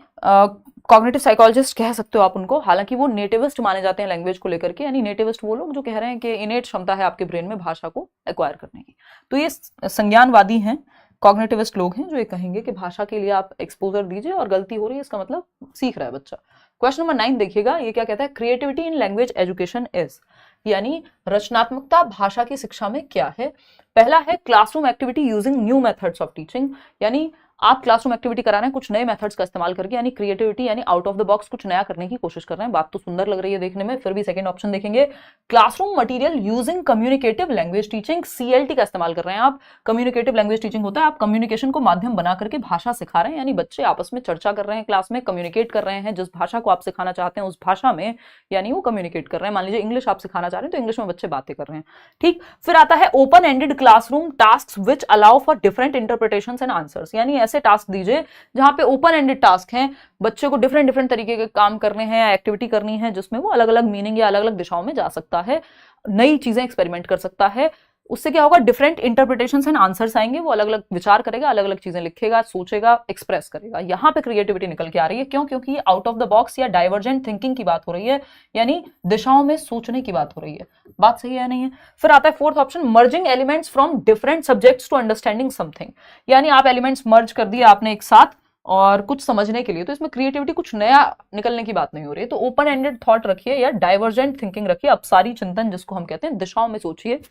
कॉग्निटिव साइकोलॉजिस्ट कह सकते हो आप उनको, हालांकि वो नेटिविस्ट माने जाते हैं लैंग्वेज को लेकर के, यानी नेटिविस्ट वो लोग जो कह रहे हैं कि इनेट क्षमता है आपके ब्रेन में भाषा को एक्वायर करने की। तो ये संज्ञानवादी हैं, कॉग्निटिविस्ट लोग हैं जो ये कहेंगे कि भाषा के लिए आप एक्सपोजर दीजिए और गलती हो रही है इसका मतलब सीख रहा है बच्चा। क्वेश्चन नंबर 9 देखिएगा, ये क्या कहता है, creativity in language education is, यानी रचनात्मकता भाषा की शिक्षा में क्या है। पहला है classroom activity using new methods of teaching, यानी आप क्लासरूम एक्टिविटी करा रहे हैं कुछ नए मेथड्स का इस्तेमाल करके, यानी क्रिएटिविटी यानी आउट ऑफ द बॉक्स कुछ नया करने की कोशिश कर रहे हैं। बात तो सुंदर लग रही है देखने में, फिर भी सेकंड ऑप्शन देखेंगे, classroom material using communicative language teaching, CLT का इस्तेमाल कर रहे हैं आप। कम्युनिकेटिव लैंग्वेज टीचिंग होता है आप कम्युनिकेशन को माध्यम बना करके भाषा सिखा रहे हैं, यानी बच्चे आपस में चर्चा कर रहे हैं, क्लास में कम्युनिकेट कर रहे हैं, जिस भाषा को आप सिखाना चाहते हैं उस भाषा में, यानी वो कम्युनिकेट कर रहे हैं। मान लीजिए इंग्लिश आप सिखाना चाह रहे हैं तो इंग्लिश में बच्चे बातें कर रहे हैं, ठीक। फिर आता है open ended classroom task which allow for different interpretations and answers, यानी ऐसे टास्क दीजिए जहां पे ओपन एंडेड टास्क हैं, बच्चे को डिफरेंट डिफरेंट तरीके के काम करने हैं या एक्टिविटी करनी है जिसमें वो अलग अलग मीनिंग या अलग अलग दिशाओं में जा सकता है, नई चीजें एक्सपेरिमेंट कर सकता है। उससे क्या होगा, डिफरेंट इंटरप्रिटेशंस एंड आंसर्स आएंगे, वो अलग अलग विचार करेगा, अलग अलग चीजें लिखेगा, सोचेगा, एक्सप्रेस करेगा। यहां पे क्रिएटिविटी निकल के आ रही है, क्यों, क्योंकि ये आउट ऑफ द बॉक्स या डाइवर्जेंट थिंकिंग की बात हो रही है, यानी दिशाओं में सोचने की बात हो रही है। बात सही है या नहीं है। फिर आता है fourth option, merging elements from different subjects to understanding something, यानी आप एलिमेंट्स मर्ज कर दिए आपने एक साथ और कुछ समझने के लिए, तो इसमें क्रिएटिविटी कुछ नया निकलने की बात नहीं हो रही है। तो ओपन एंडेड थॉट रखिए या डाइवर्जेंट थिंकिंग रखिए, अपसारी चिंतन जिसको हम कहते हैं, दिशाओं में सोचिए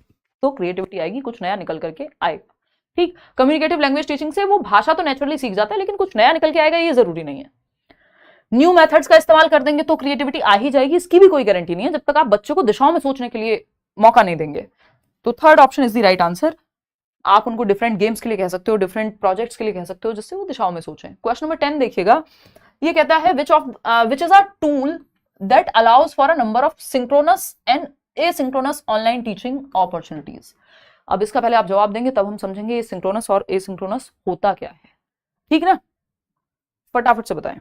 तो क्रिएटिविटी आएगी, कुछ नया निकल करके आएगा, ठीक। कम्युनिकेटिव लैंग्वेज टीचिंग से वो भाषा तो नेचुरली सीख जाता है लेकिन कुछ नया निकल के आएगा ये जरूरी नहीं है। न्यू मेथड्स का इस्तेमाल कर देंगे तो क्रिएटिविटी आ ही जाएगी, इसकी भी कोई गारंटी नहीं है जब तक आप बच्चों को दिशाओं में सोचने के लिए मौका नहीं देंगे। तो third option is the right answer. आप उनको डिफरेंट गेम्स के लिए कह सकते हो, डिफरेंट प्रोजेक्ट्स के लिए कह सकते हो जिससे वो दिशाओं में सोचें। क्वेश्चन नंबर 10 देखिएगा, ये कहता है विच is a tool that allows for a number of synchronous and asynchronous online teaching opportunities. अब इसका पहले आप जवाब देंगे तब हम समझेंगे ये सिंक्रोनस और एसिंक्रोनस होता क्या है, ठीक ना, फटाफट से बताएं।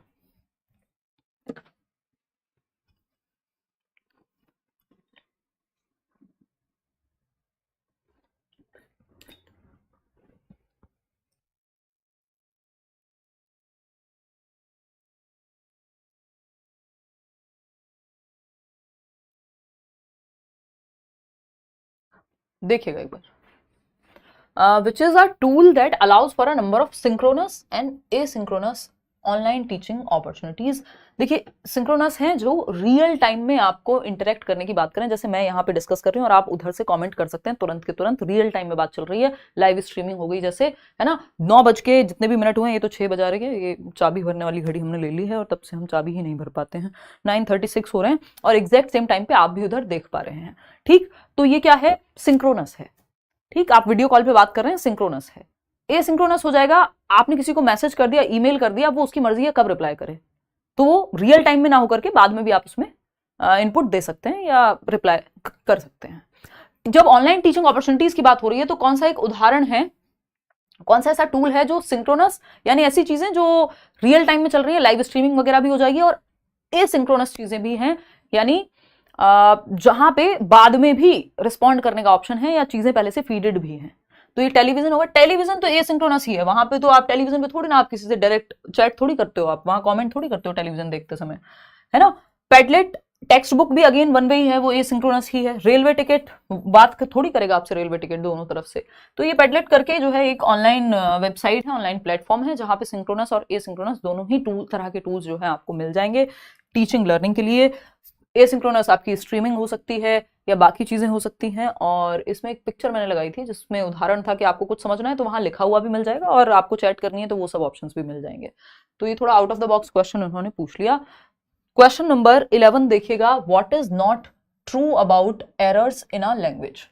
देखिएगा एक बार, which is a tool that allows for a number of synchronous and asynchronous online teaching opportunities. देखिए सिंक्रोनस हैं जो रियल टाइम में आपको इंटरेक्ट करने की बात करें, जैसे मैं यहाँ पे डिस्कस कर रही हूँ और आप उधर से कमेंट कर सकते हैं तुरंत के तुरंत, रियल टाइम में बात चल रही है, लाइव स्ट्रीमिंग हो गई जैसे, है ना। 9 बज के जितने भी मिनट हुए, ये तो 6 बजा रही है, ये चाबी भरने वाली घड़ी हमने ले ली है और तब से हम चाबी ही नहीं भर पाते हैं। 9:36 हो रहे हैं और एग्जैक्ट सेम टाइम पे आप भी उधर देख पा रहे हैं, ठीक। तो ये क्या है, सिंक्रोनस है, ठीक। आप वीडियो कॉल पे बात कर रहे हैं, सिंक्रोनस है। एसिंक्रोनस हो जाएगा, आपने किसी को मैसेज कर दिया, ईमेल कर दिया, वो उसकी मर्जी है कब रिप्लाई करे, तो वो रियल टाइम में ना होकर के बाद में भी आप उसमें इनपुट दे सकते हैं या रिप्लाई कर सकते हैं। जब ऑनलाइन टीचिंग अपॉर्चुनिटीज की बात हो रही है तो कौन सा एक उदाहरण है, कौन सा ऐसा टूल है जो सिंक्रोनस, यानी ऐसी चीजें जो रियल टाइम में चल रही है, लाइव स्ट्रीमिंग वगैरह भी हो जाएगी, और एसिंक्रोनस चीजें भी हैं, यानी जहां पे बाद में भी रिस्पॉन्ड करने का ऑप्शन है या चीजें पहले से फीडेड भी हैं। तो ये टेलीविजन होगा, टेलीविजन तो एसिंक्रोनस ही है, वहां पे तो आप टेलीविजन पे थोड़ी ना आप किसी से डायरेक्ट चैट थोड़ी करते हो, आप वहां कमेंट थोड़ी करते हो टेलीविजन देखते समय, है ना। पेडलेट टेक्स्ट बुक भी अगेन वन वे ही है, वो एसिंक्रोनस ही है। रेलवे टिकट बात थोड़ी करेगा आपसे, रेलवे टिकट दोनों तरफ से। तो ये पेडलेट करके जो है एक ऑनलाइन वेबसाइट है, ऑनलाइन प्लेटफॉर्म है जहां पे सिंक्रोनस और एसिंक्रोनस दोनों ही तरह के टूल्स जो है आपको मिल जाएंगे टीचिंग लर्निंग के लिए। एसिंक्रोनस आपकी स्ट्रीमिंग हो सकती है या बाकी चीजें हो सकती हैं, और इसमें एक पिक्चर मैंने लगाई थी जिसमें उदाहरण था कि आपको कुछ समझना है तो वहां लिखा हुआ भी मिल जाएगा और आपको चैट करनी है तो वो सब ऑप्शंस भी मिल जाएंगे। तो ये थोड़ा out of the box question उन्होंने पूछ लिया। क्वेश्चन नंबर 11 देखिएगा, what is not true about errors in a language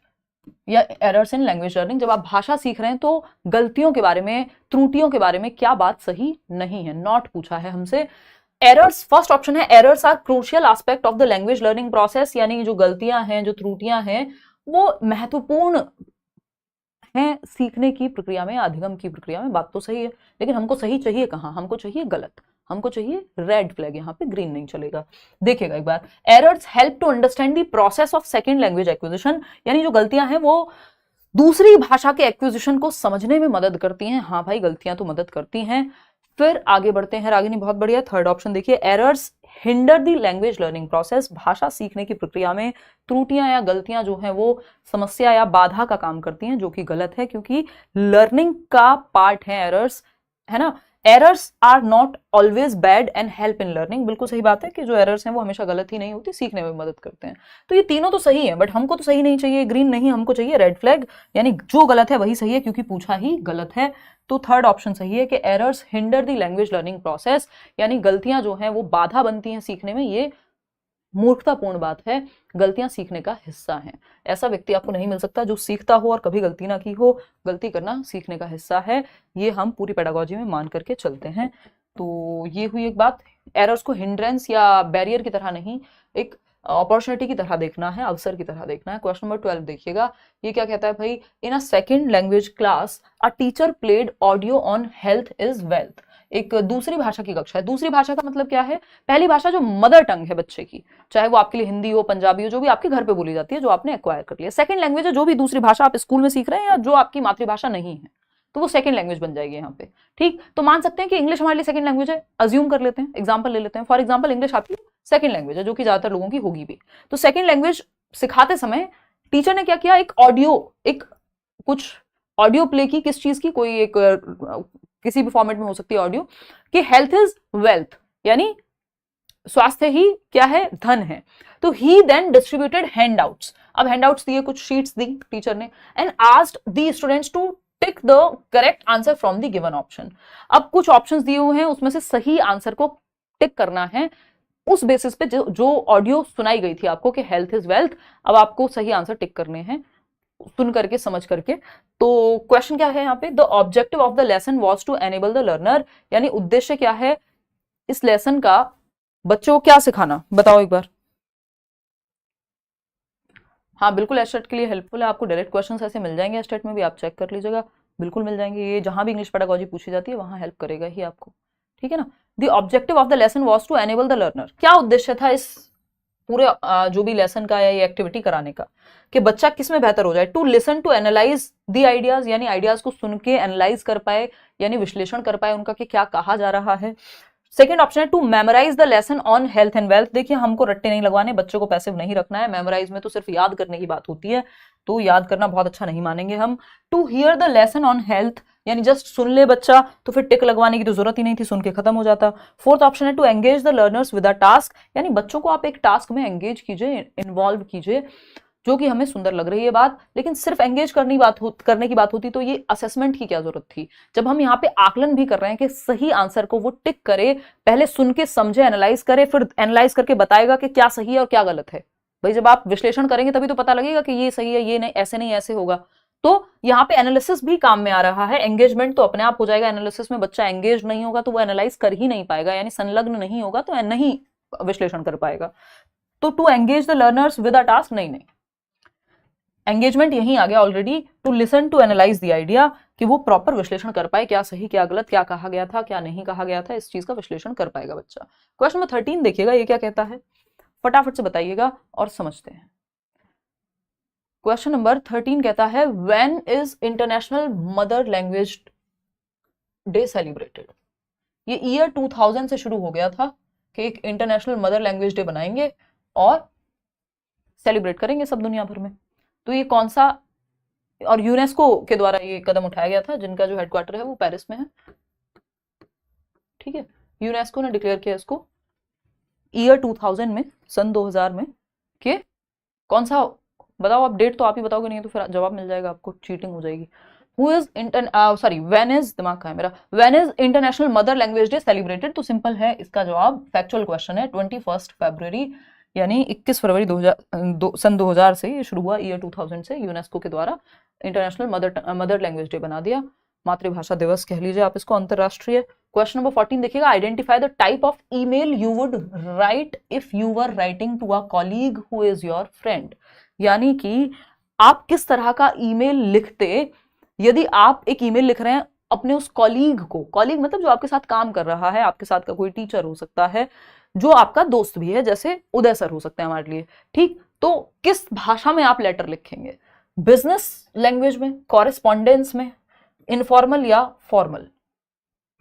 या एरर्स इन लैंग्वेज लर्निंग। जब आप भाषा सीख रहे हैं तो गलतियों के बारे में, त्रुटियों के बारे में क्या बात सही नहीं है, नॉट पूछा है हमसे। एरर्स, फर्स्ट ऑप्शन है, errors are crucial aspect of the language learning process, यानी जो गलतियां हैं, जो त्रुटियां हैं, वो महत्वपूर्ण हैं सीखने की प्रक्रिया में, अधिगम की प्रक्रिया में। बात तो सही है, लेकिन हमको सही चाहिए कहाँ? हमको चाहिए गलत, हमको चाहिए रेड फ्लैग, यहाँ पे ग्रीन नहीं चलेगा। देखिएगा एक बार, errors help to understand the process of second language acquisition, यानी जो गलतियां हैं वो दूसरी भाषा के एक्विजिशन को समझने में मदद करती हैं। हाँ भाई, गलतियां तो मदद करती हैं। फिर आगे बढ़ते हैं, रागिनी बहुत बढ़िया। थर्ड ऑप्शन देखिए, errors hinder the language learning process, भाषा सीखने की प्रक्रिया में त्रुटियां या गलतियां जो हैं वो समस्या या बाधा का काम करती हैं, जो कि गलत है, क्योंकि लर्निंग का पार्ट है एरर्स, है ना। Errors are not always bad and help in learning, बिल्कुल सही बात है कि जो एरर्स हैं वो हमेशा गलत ही नहीं होती, सीखने में मदद करते हैं। तो ये तीनों तो सही है, बट हमको तो सही नहीं चाहिए, ग्रीन नहीं, हमको चाहिए रेड फ्लैग, यानी जो गलत है वही सही है, क्योंकि पूछा ही गलत है। तो थर्ड ऑप्शन सही है कि errors hinder the language learning process, यानी गलतियां जो हैं वो बाधा बनती हैं सीखने में। ये मूर्खतापूर्ण बात है, गलतियां सीखने का हिस्सा हैं। ऐसा व्यक्ति आपको नहीं मिल सकता जो सीखता हो और कभी गलती ना की हो। गलती करना सीखने का हिस्सा है, ये हम पूरी पेडागोजी में मान करके चलते हैं। तो ये हुई एक बात, एरर्स को हिंड्रेंस या बैरियर की तरह नहीं, एक अपॉर्चुनिटी की तरह देखना है, अवसर की तरह देखना है। क्वेश्चन नंबर 12 देखिएगा, ये क्या कहता है भाई, in a second language class a teacher played audio on health is wealth. एक दूसरी भाषा की कक्षा है। दूसरी भाषा का मतलब क्या है? पहली भाषा जो मदर टंग है बच्चे की, चाहे वो आपके लिए हिंदी हो, पंजाबी हो, जो भी आपके घर पे बोली जाती है, जो आपने एक्वायर कर लिया। सेकंड लैंग्वेज है जो भी दूसरी भाषा आप स्कूल में सीख रहे हैं या जो आपकी मातृभाषा नहीं है, तो वो सेकंड लैंग्वेज बन जाएगी यहाँ पे। ठीक, तो मान सकते हैं कि इंग्लिश हमारे लिए सेकंड लैंग्वेज है, अज्यूम कर लेते हैं, एग्जाम्पल ले लेते हैं। फॉर एग्जाम्पल, इंग्लिश आपकी सेकंड लैंग्वेज है, जो कि ज्यादातर लोगों की होगी भी। तो सेकंड लैंग्वेज सिखाते समय टीचर ने क्या किया, एक ऑडियो, एक कुछ ऑडियो प्ले की, किस चीज की, कोई एक किसी भी फॉर्मेट में हो सकती है ऑडियो, कि हेल्थ इज वेल्थ, यानी स्वास्थ्य ही क्या है, धन है। तो ही देन डिस्ट्रीब्यूटेड हैंडआउट्स, अब हैंडआउट्स दिए, कुछ शीट्स दी टीचर ने, and asked the students to tick the correct answer from the given option. अब कुछ ऑप्शंस दिए हुए हैं, उसमें से सही आंसर को टिक करना है, उस बेसिस पे जो ऑडियो सुनाई गई थी आपको कि हेल्थ इज वेल्थ, अब आपको सही आंसर टिक करने हैं, सुन करके, समझ करके। तो क्वेश्चन क्या है यहाँ पे, the objective of the lesson was to enable the learner, यानी उद्देश्य क्या है इस लेसन का, बच्चों को क्या सिखाना, बताओ एक बार। हाँ बिल्कुल, एस्टेट के लिए हेल्पफुल है, आपको डायरेक्ट क्वेश्चंस ऐसे मिल जाएंगे एस्टेट में भी, आप चेक कर लीजिएगा, बिल्कुल मिल जाएंगे। ये जहां भी इंग्लिश पेडागोजी पूछी जाती है वहां हेल्प करेगा ही आपको, ठीक है ना। The objective of the lesson was to enable the learner, क्या उद्देश्य था इस पूरे जो भी लेसन का या ये एक्टिविटी कराने का, कि बच्चा किस में बेहतर हो जाए। To listen to analyse the ideas, यानी आइडियाज को सुन के एनालाइज कर पाए, यानी विश्लेषण कर पाए उनका कि क्या कहा जा रहा है। सेकेंड ऑप्शन है to memorise the lesson on health and wealth. देखिए, हमको रट्टे नहीं लगवाने, बच्चों को पैसिव नहीं रखना है, मेमोराइज में तो सिर्फ याद करने की बात होती है, तो याद करना बहुत अच्छा नहीं मानेंगे हम। To hear the lesson on health, यानी जस्ट सुन ले बच्चा, तो फिर टिक लगवाने की तो जरूरत ही नहीं थी, सुन के खत्म हो जाता। फोर्थ ऑप्शन है to engage the learners with a task, यानी बच्चों को आप एक टास्क में एंगेज कीजिए, इन्वॉल्व कीजिए, जो कि हमें सुंदर लग रही है बात, लेकिन सिर्फ एंगेज करने की बात होती तो ये असेसमेंट की क्या जरूरत थी। जब हम यहाँ पे आकलन भी कर रहे हैं कि सही आंसर को वो टिक करे, पहले सुन के समझे, एनालाइज करे, फिर एनालाइज करके बताएगा कि क्या सही है और क्या गलत है। भाई जब आप विश्लेषण करेंगे तभी तो पता लगेगा कि ये सही है, ये नहीं ऐसे होगा। तो यहाँ पे एनालिसिस भी काम में आ रहा है, एंगेजमेंट तो अपने आप हो जाएगा एनालिसिस में। बच्चा एंगेज नहीं होगा तो वो एनालाइज कर ही नहीं पाएगा, यानी संलग्न नहीं होगा तो नहीं विश्लेषण कर पाएगा। तो to engage the learners with a task, नहीं, एंगेजमेंट यहीं आ गया already. To listen to analyse the idea, कि वो प्रॉपर विश्लेषण कर पाए, क्या सही क्या गलत, क्या कहा गया था क्या नहीं कहा गया था, इस चीज का विश्लेषण कर पाएगा बच्चा। क्वेश्चन नंबर 13 देखिएगा, ये क्या कहता है, फटाफट से बताइएगा और समझते हैं। क्वेश्चन नंबर 13 कहता है, when is international mother language day celebrated. ये ईयर 2000 से शुरू हो गया था कि एक इंटरनेशनल मदर लैंग्वेज डे बनाएंगे और सेलिब्रेट करेंगे सब दुनिया भर में। तो ये कौन सा, और यूनेस्को के द्वारा ये कदम उठाया गया था, जिनका जो हेडक्वार्टर है वो पेरिस में है, ठीक है। यूनेस्को ने डिक्लेयर किया इसको ईयर 2000 में, सन 2000 में, कि कौन सा, बताओ आप, डेट तो आप ही बताओगे, नहीं तो फिर जवाब मिल जाएगा आपको, चीटिंग हो जाएगी। व्हेन इज, दिमाग कहाँ है मेरा, when is international mother language day celebrated. तो सिंपल है इसका जवाब, फैक्चुअल क्वेश्चन है, 21 फरवरी यानी 21 फरवरी 2000 से ये शुरू हुआ, ईयर 2000 से यूनेस्को के द्वारा इंटरनेशनल मदर लैंग्वेज डे बना दिया, मातृभाषा दिवस कह लीजिए आप इसको, अंतरराष्ट्रीय। क्वेश्चन नंबर 14 देखिएगा, identify the type of email you would write if you were writing to a colleague who is your friend. यानी कि आप किस तरह का ईमेल लिखते यदि आप एक ईमेल लिख रहे हैं अपने उस कॉलीग को, कॉलीग मतलब जो आपके साथ काम कर रहा है, आपके साथ का कोई टीचर हो सकता है, जो आपका दोस्त भी है, जैसे उदय सर हो सकते हैं हमारे लिए, ठीक। तो किस भाषा में आप लेटर लिखेंगे, बिजनेस लैंग्वेज में, कॉरेस्पॉन्डेंस में, इनफॉर्मल या फॉर्मल।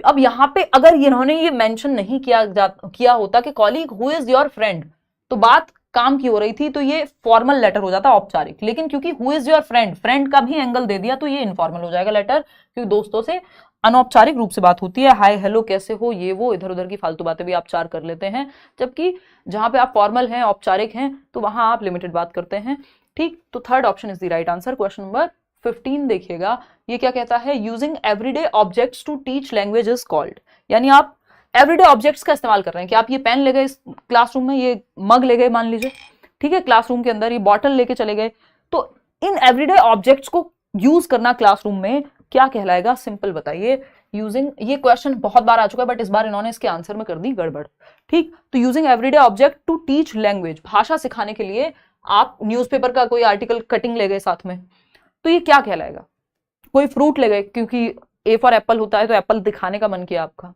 अब यहां पे अगर इन्होंने ये मेंशन नहीं किया होता कि colleague who is your friend, तो बात काम की हो रही थी, तो ये फॉर्मल लेटर हो जाता, औपचारिक। लेकिन क्योंकि who is your friend, friend का भी एंगल दे दिया, तो ये इनफॉर्मल हो जाएगा लेटर, क्योंकि दोस्तों से अनौपचारिक रूप से बात होती है, हाय हेलो कैसे हो, ये वो इधर उधर की फालतू बातें भी आप चार कर लेते हैं, जबकि जहां पे आप फॉर्मल हैं, औपचारिक हैं, तो वहां आप लिमिटेड बात करते हैं, ठीक। तो third option is the right answer. Question number 15 देखिएगा, ये क्या कहता है, using everyday objects to teach language is called. यानी आप एवरीडे ऑब्जेक्ट्स का इस्तेमाल कर रहे हैं कि आप ये पेन ले गए क्लासरूम में, ये मग ले गए मान लीजिए, ठीक है, क्लासरूम के अंदर ये बॉटल लेके चले गए, तो इन एवरीडे ऑब्जेक्ट्स को यूज करना क्लासरूम में क्या कहलाएगा, सिंपल बताइए। यूजिंग, ये क्वेश्चन बहुत बार आ चुका है, बट इस बार इन्होंने इसके आंसर में कर दी गड़बड़, ठीक। तो using everyday object to teach language, भाषा सिखाने के लिए आप न्यूज़पेपर का कोई आर्टिकल कटिंग ले गए साथ में, तो ये क्या कहलाएगा। कोई फ्रूट ले गए, क्योंकि ए फॉर एप्पल होता है, तो एप्पल दिखाने का मन किया आपका।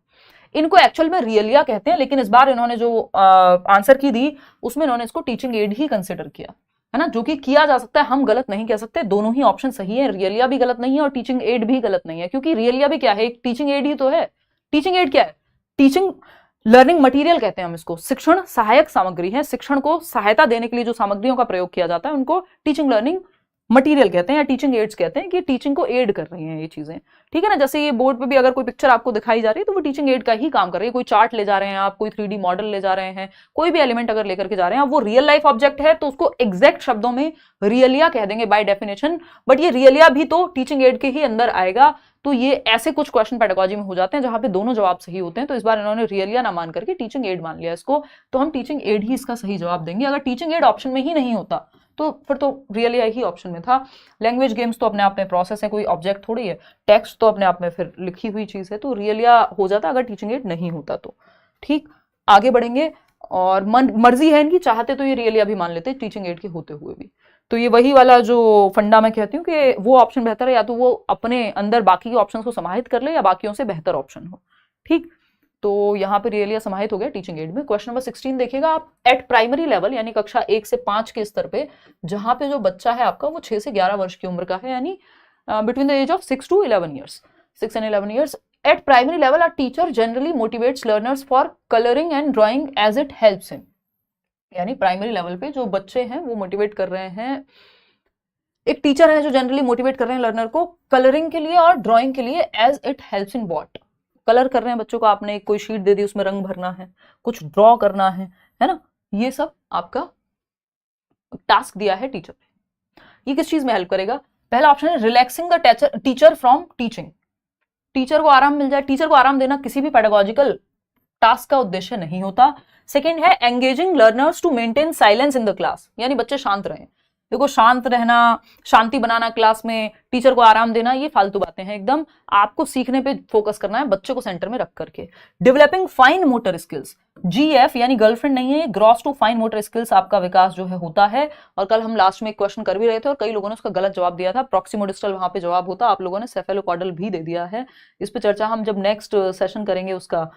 इनको एक्चुअल में रियलिया कहते हैं, लेकिन इस बार इन्होंने जो आंसर की दी उसमें इन्होंने इसको टीचिंग एड ही कंसिडर किया, है ना, जो कि किया जा सकता है, हम गलत नहीं कह सकते, दोनों ही ऑप्शन सही है, रियलिया भी गलत नहीं है और टीचिंग एड भी गलत नहीं है, क्योंकि रियलिया भी क्या है, एक टीचिंग एड ही तो है। टीचिंग एड क्या है, टीचिंग लर्निंग मटेरियल कहते हैं हम इसको, शिक्षण सहायक सामग्री है, शिक्षण को सहायता देने के लिए जो सामग्रियों का प्रयोग किया जाता है उनको टीचिंग लर्निंग मटेरियल कहते हैं या टीचिंग एड्स कहते हैं, कि टीचिंग को एड कर रही हैं ये चीजें, ठीक है ना। जैसे ये बोर्ड पे भी अगर कोई पिक्चर आपको दिखाई जा रही है तो वो टीचिंग एड का ही काम कर रही है, कोई चार्ट ले जा रहे हैं आप, कोई 3D मॉडल ले जा रहे हैं, कोई भी एलिमेंट अगर लेकर के जा रहे हैं, वो रियल लाइफ ऑब्जेक्ट है तो उसको एग्जैक्ट शब्दों में रियलिया कह देंगे बाय डेफिनेशन, बट ये रियलिया भी तो टीचिंग एड के ही अंदर आएगा। तो ये ऐसे कुछ क्वेश्चन पेडागोजी में हो जाते हैं जहां पे दोनों जवाब सही होते हैं, तो इस बार इन्होंने रियलिया ना मान करके टीचिंग एड मान लिया इसको, तो हम टीचिंग एड ही इसका सही जवाब देंगे। अगर टीचिंग एड ऑप्शन में ही नहीं होता तो फिर तो रियलिया ही ऑप्शन में था। लैंग्वेज गेम्स तो अपने आप में प्रोसेस है, कोई ऑब्जेक्ट थोड़ी है, टेक्स्ट तो अपने आप में फिर लिखी हुई चीज है, तो रियलिया हो जाता अगर टीचिंग एड नहीं होता तो, ठीक। आगे बढ़ेंगे, और मर्जी है इनकी, चाहते तो ये रियलिया भी मान लेते टीचिंग एड के होते हुए भी। तो ये वही वाला जो फंडा मैं कहती हूँ कि वो ऑप्शन बेहतर है, या तो वो अपने अंदर बाकी के ऑप्शन को समाहित कर ले या बाकियों से बेहतर ऑप्शन हो, ठीक। तो यहाँ पे रियलिया समाहित हो गया टीचिंग एड में। क्वेश्चन नंबर 16 देखिएगा आप, एट प्राइमरी लेवल यानी कक्षा 1 से 5 के स्तर पे, जहां पे जो बच्चा है आपका वो 6 से 11 वर्ष की उम्र का है, यानी between the age of 6 to 11 years, 6 and 11 years, at primary level a teacher generally motivates learners for coloring and drawing as it helps him। यानी प्राइमरी लेवल पे जो बच्चे हैं वो मोटिवेट कर रहे हैं, एक टीचर है जो जनरली मोटिवेट कर रहे हैं लर्नर को कलरिंग के लिए और ड्राइंग के लिए, as it helps in what. Colour कर रहे हैं बच्चों को, आपने कोई शीट दे दी उसमें रंग भरना है, कुछ ड्रॉ करना है ना, ये सब आपका टास्क दिया है टीचर ने। ये किस चीज में हेल्प करेगा, पहला ऑप्शन है relaxing the teacher from teaching, teacher को आराम मिल जाए। टीचर को आराम देना किसी भी पेडागोजिकल टास्क का उद्देश्य नहीं होता। सेकेंड है engaging learners to maintain silence in the class, यानी बच्चे शांत रहें। देखो शांत रहना, शांति बनाना क्लास में, टीचर को आराम देना, ये फालतू बातें हैं एकदम, आपको सीखने पे फोकस करना है, बच्चे को सेंटर में रख करके। Developing fine motor skills, GF यानी गर्लफ्रेंड नहीं है, gross to fine motor skills आपका विकास जो है होता है। और कल हम लास्ट में एक क्वेश्चन कर भी रहे थे और कई लोगों ने उसका गलत जवाब दिया था, प्रॉक्सिमोडिस्टल वहां पे जवाब होता, आप लोगों ने सेफेलोकॉर्डल भी दे दिया है। इस पे चर्चा हम जब नेक्स्ट सेशन करेंगे उसका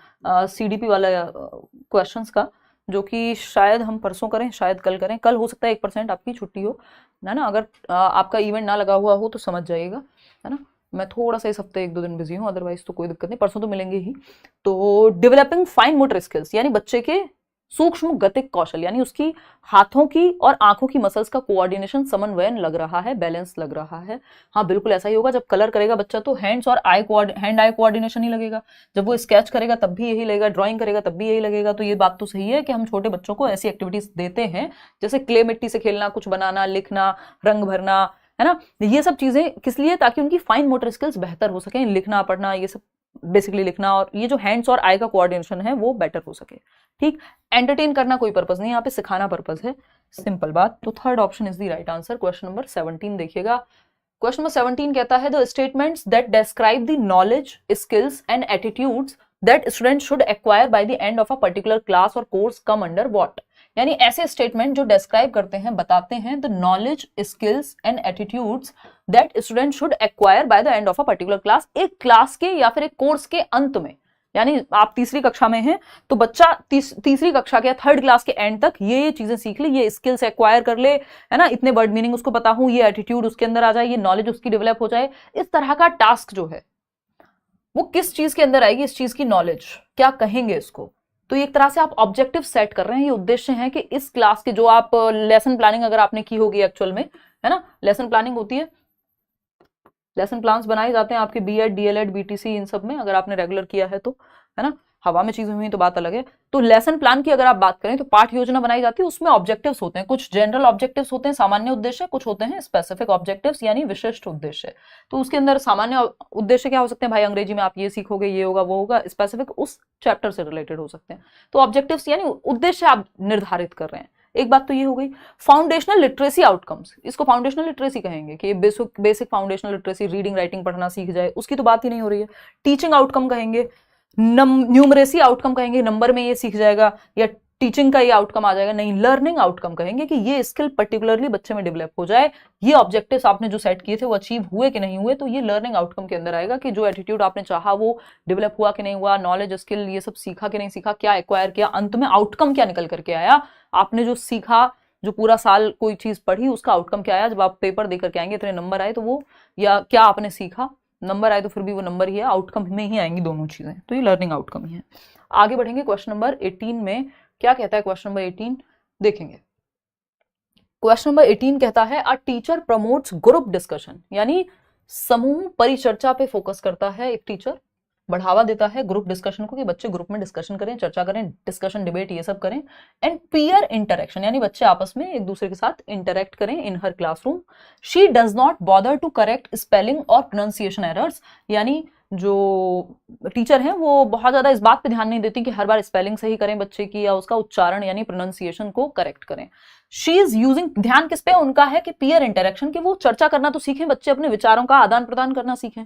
CDP वाला क्वेश्चंस का, जो कि शायद हम परसों करें, शायद कल करें, कल हो सकता है 1% आपकी छुट्टी हो, है ना, अगर आपका इवेंट ना लगा हुआ हो तो समझ जाइएगा, है ना। मैं थोड़ा सा इस हफ्ते 1-2 दिन बिजी हूँ, अदरवाइज तो कोई दिक्कत नहीं, परसों तो मिलेंगे ही। तो डेवलपिंग फाइन मोटर स्किल्स यानी बच्चे के सूक्ष्म गतिक कौशल, यानी उसकी हाथों की और आंखों की मसल्स का कोऑर्डिनेशन, समन्वयन लग रहा है, बैलेंस लग रहा है। हाँ बिल्कुल ऐसा ही होगा, जब कलर करेगा बच्चा तो हैंड आई कोऑर्डिनेशन ही लगेगा, जब वो स्केच करेगा तब भी यही लगेगा, ड्राइंग करेगा तब भी यही लगेगा। तो ये बात तो सही है कि हम छोटे बच्चों को ऐसी एक्टिविटीज देते हैं जैसे क्ले मिट्टी से खेलना, कुछ बनाना, लिखना, रंग भरना, है ना, ये सब चीजें किस लिए, ताकि उनकी फाइन मोटर स्किल्स बेहतर हो सके, लिखना पढ़ना ये सब बेसिकली लिखना, और ये जो हैंड्स और आई का कोऑर्डिनेशन है वो बेटर हो सके। ठीक, एंटरटेन करना कोई पर्पस नहीं, यहाँ पे सिखाना पर्पस है, सिंपल बात। तो third option is the right answer. Question number 17 देखिएगा। क्वेश्चन नंबर 17 कहता है the statements that describe the knowledge, skills and attitudes that student should acquire by the end of a particular class और course come under what. यानी ऐसे statement जो describe करते हैं, बताते हैं the knowledge, skills and attitudes that student should acquire by the end of a particular class, एक class के या फिर एक कोर्स के अंत में। यानी आप तीसरी कक्षा में हैं तो बच्चा तीसरी कक्षा के या थर्ड क्लास के एंड तक ये चीजें सीख ले, ये स्किल्स एक्वायर कर ले, है ना, इतने वर्ड मीनिंग उसको पता हो, ये एटीट्यूड उसके अंदर आ जाए, ये नॉलेज उसकी डेवलप हो जाए। इस तरह का टास्क जो है वो किस चीज के अंदर आएगी, इस चीज की नॉलेज, क्या कहेंगे इसको। तो एक तरह से आप ऑब्जेक्टिव सेट कर रहे हैं, ये उद्देश्य है कि इस क्लास के जो आप लेसन प्लानिंग अगर आपने की होगी एक्चुअल में, है ना, लेसन प्लानिंग होती है, लेसन प्लान्स बनाए जाते हैं आपके बीएड, डीएलएड, बीटीसी, इन सब में अगर आपने रेगुलर किया है तो, है ना, हवा में चीजें हुई तो बात अलग है। तो लेसन प्लान की अगर आप बात करें तो पाठ योजना बनाई जाती है, उसमें ऑब्जेक्टिव्स होते हैं, कुछ जनरल ऑब्जेक्टिव्स होते हैं, सामान्य उद्देश्य, कुछ होते हैं स्पेसिफिक ऑब्जेक्टिव्स यानी विशिष्ट उद्देश्य। तो उसके अंदर सामान्य उद्देश्य क्या हो सकते हैं भाई, अंग्रेजी में आप ये सीखोगे, ये होगा, वो होगा। स्पेसिफिक उस चैप्टर से रिलेटेड हो सकते हैं। तो ऑब्जेक्टिव्स यानी उद्देश्य आप निर्धारित कर रहे हैं। एक बात तो ये हो गई। फाउंडेशनल लिटरेसी आउटकम्स, इसको फाउंडेशनल लिटरेसी कहेंगे कि basic foundational literacy, reading writing पढ़ना सीख जाए, उसकी तो बात ही नहीं हो रही है। टीचिंग आउटकम कहेंगे, न्यूमरेसी आउटकम कहेंगे, नंबर में ये सीख जाएगा या टीचिंग का ये आउटकम आ जाएगा, नहीं, लर्निंग आउटकम कहेंगे कि ये स्किल पर्टिकुलरली बच्चे में डेवलप हो जाए, ये ऑब्जेक्टिव्स आपने जो सेट किए थे वो अचीव हुए कि नहीं हुए, तो ये लर्निंग आउटकम के अंदर आएगा कि जो एटीट्यूड आपने चाहा वो डेवलप हुआ कि नहीं हुआ, नॉलेज, स्किल, ये सब सीखा कि नहीं सीखा, क्या एक्वायर किया, अंत में आउटकम क्या निकल करके आया, आपने जो सीखा, जो पूरा साल कोई चीज पढ़ी, उसका आउटकम क्या आया, जब आप पेपर देकर के आएंगे इतने नंबर आए तो वो, या क्या आपने सीखा, नंबर आए तो फिर भी वो नंबर ही है, आउटकम में ही आएंगी दोनों चीजें, तो ये लर्निंग आउटकम ही है। आगे बढ़ेंगे क्वेश्चन नंबर 18 में, क्या कहता है क्वेश्चन नंबर 18 देखेंगे। क्वेश्चन नंबर 18 कहता है a teacher promotes group discussion, यानी समूह परिचर्चा पे फोकस करता है एक टीचर, बढ़ावा देता है ग्रुप डिस्कशन को कि बच्चे ग्रुप में डिस्कशन करें, चर्चा करें, डिस्कशन डिबेट ये सब करें। एंड पीयर इंटरेक्शन, यानी बच्चे आपस में एक दूसरे के साथ इंटरेक्ट करें in her classroom. She does not bother to correct spelling और प्रोनाउंसिएशन एरर्स, यानी जो टीचर हैं वो बहुत ज्यादा इस बात पे ध्यान नहीं देती कि हर बार स्पेलिंग सही करें बच्चे की या उसका उच्चारण यानी प्रोनाउंसिएशन को करेक्ट करें। शी इज यूजिंग, ध्यान किस पे उनका है कि पीयर इंटरेक्शन, कि वो चर्चा करना तो सीखें, बच्चे अपने विचारों का आदान प्रदान करना सीखें,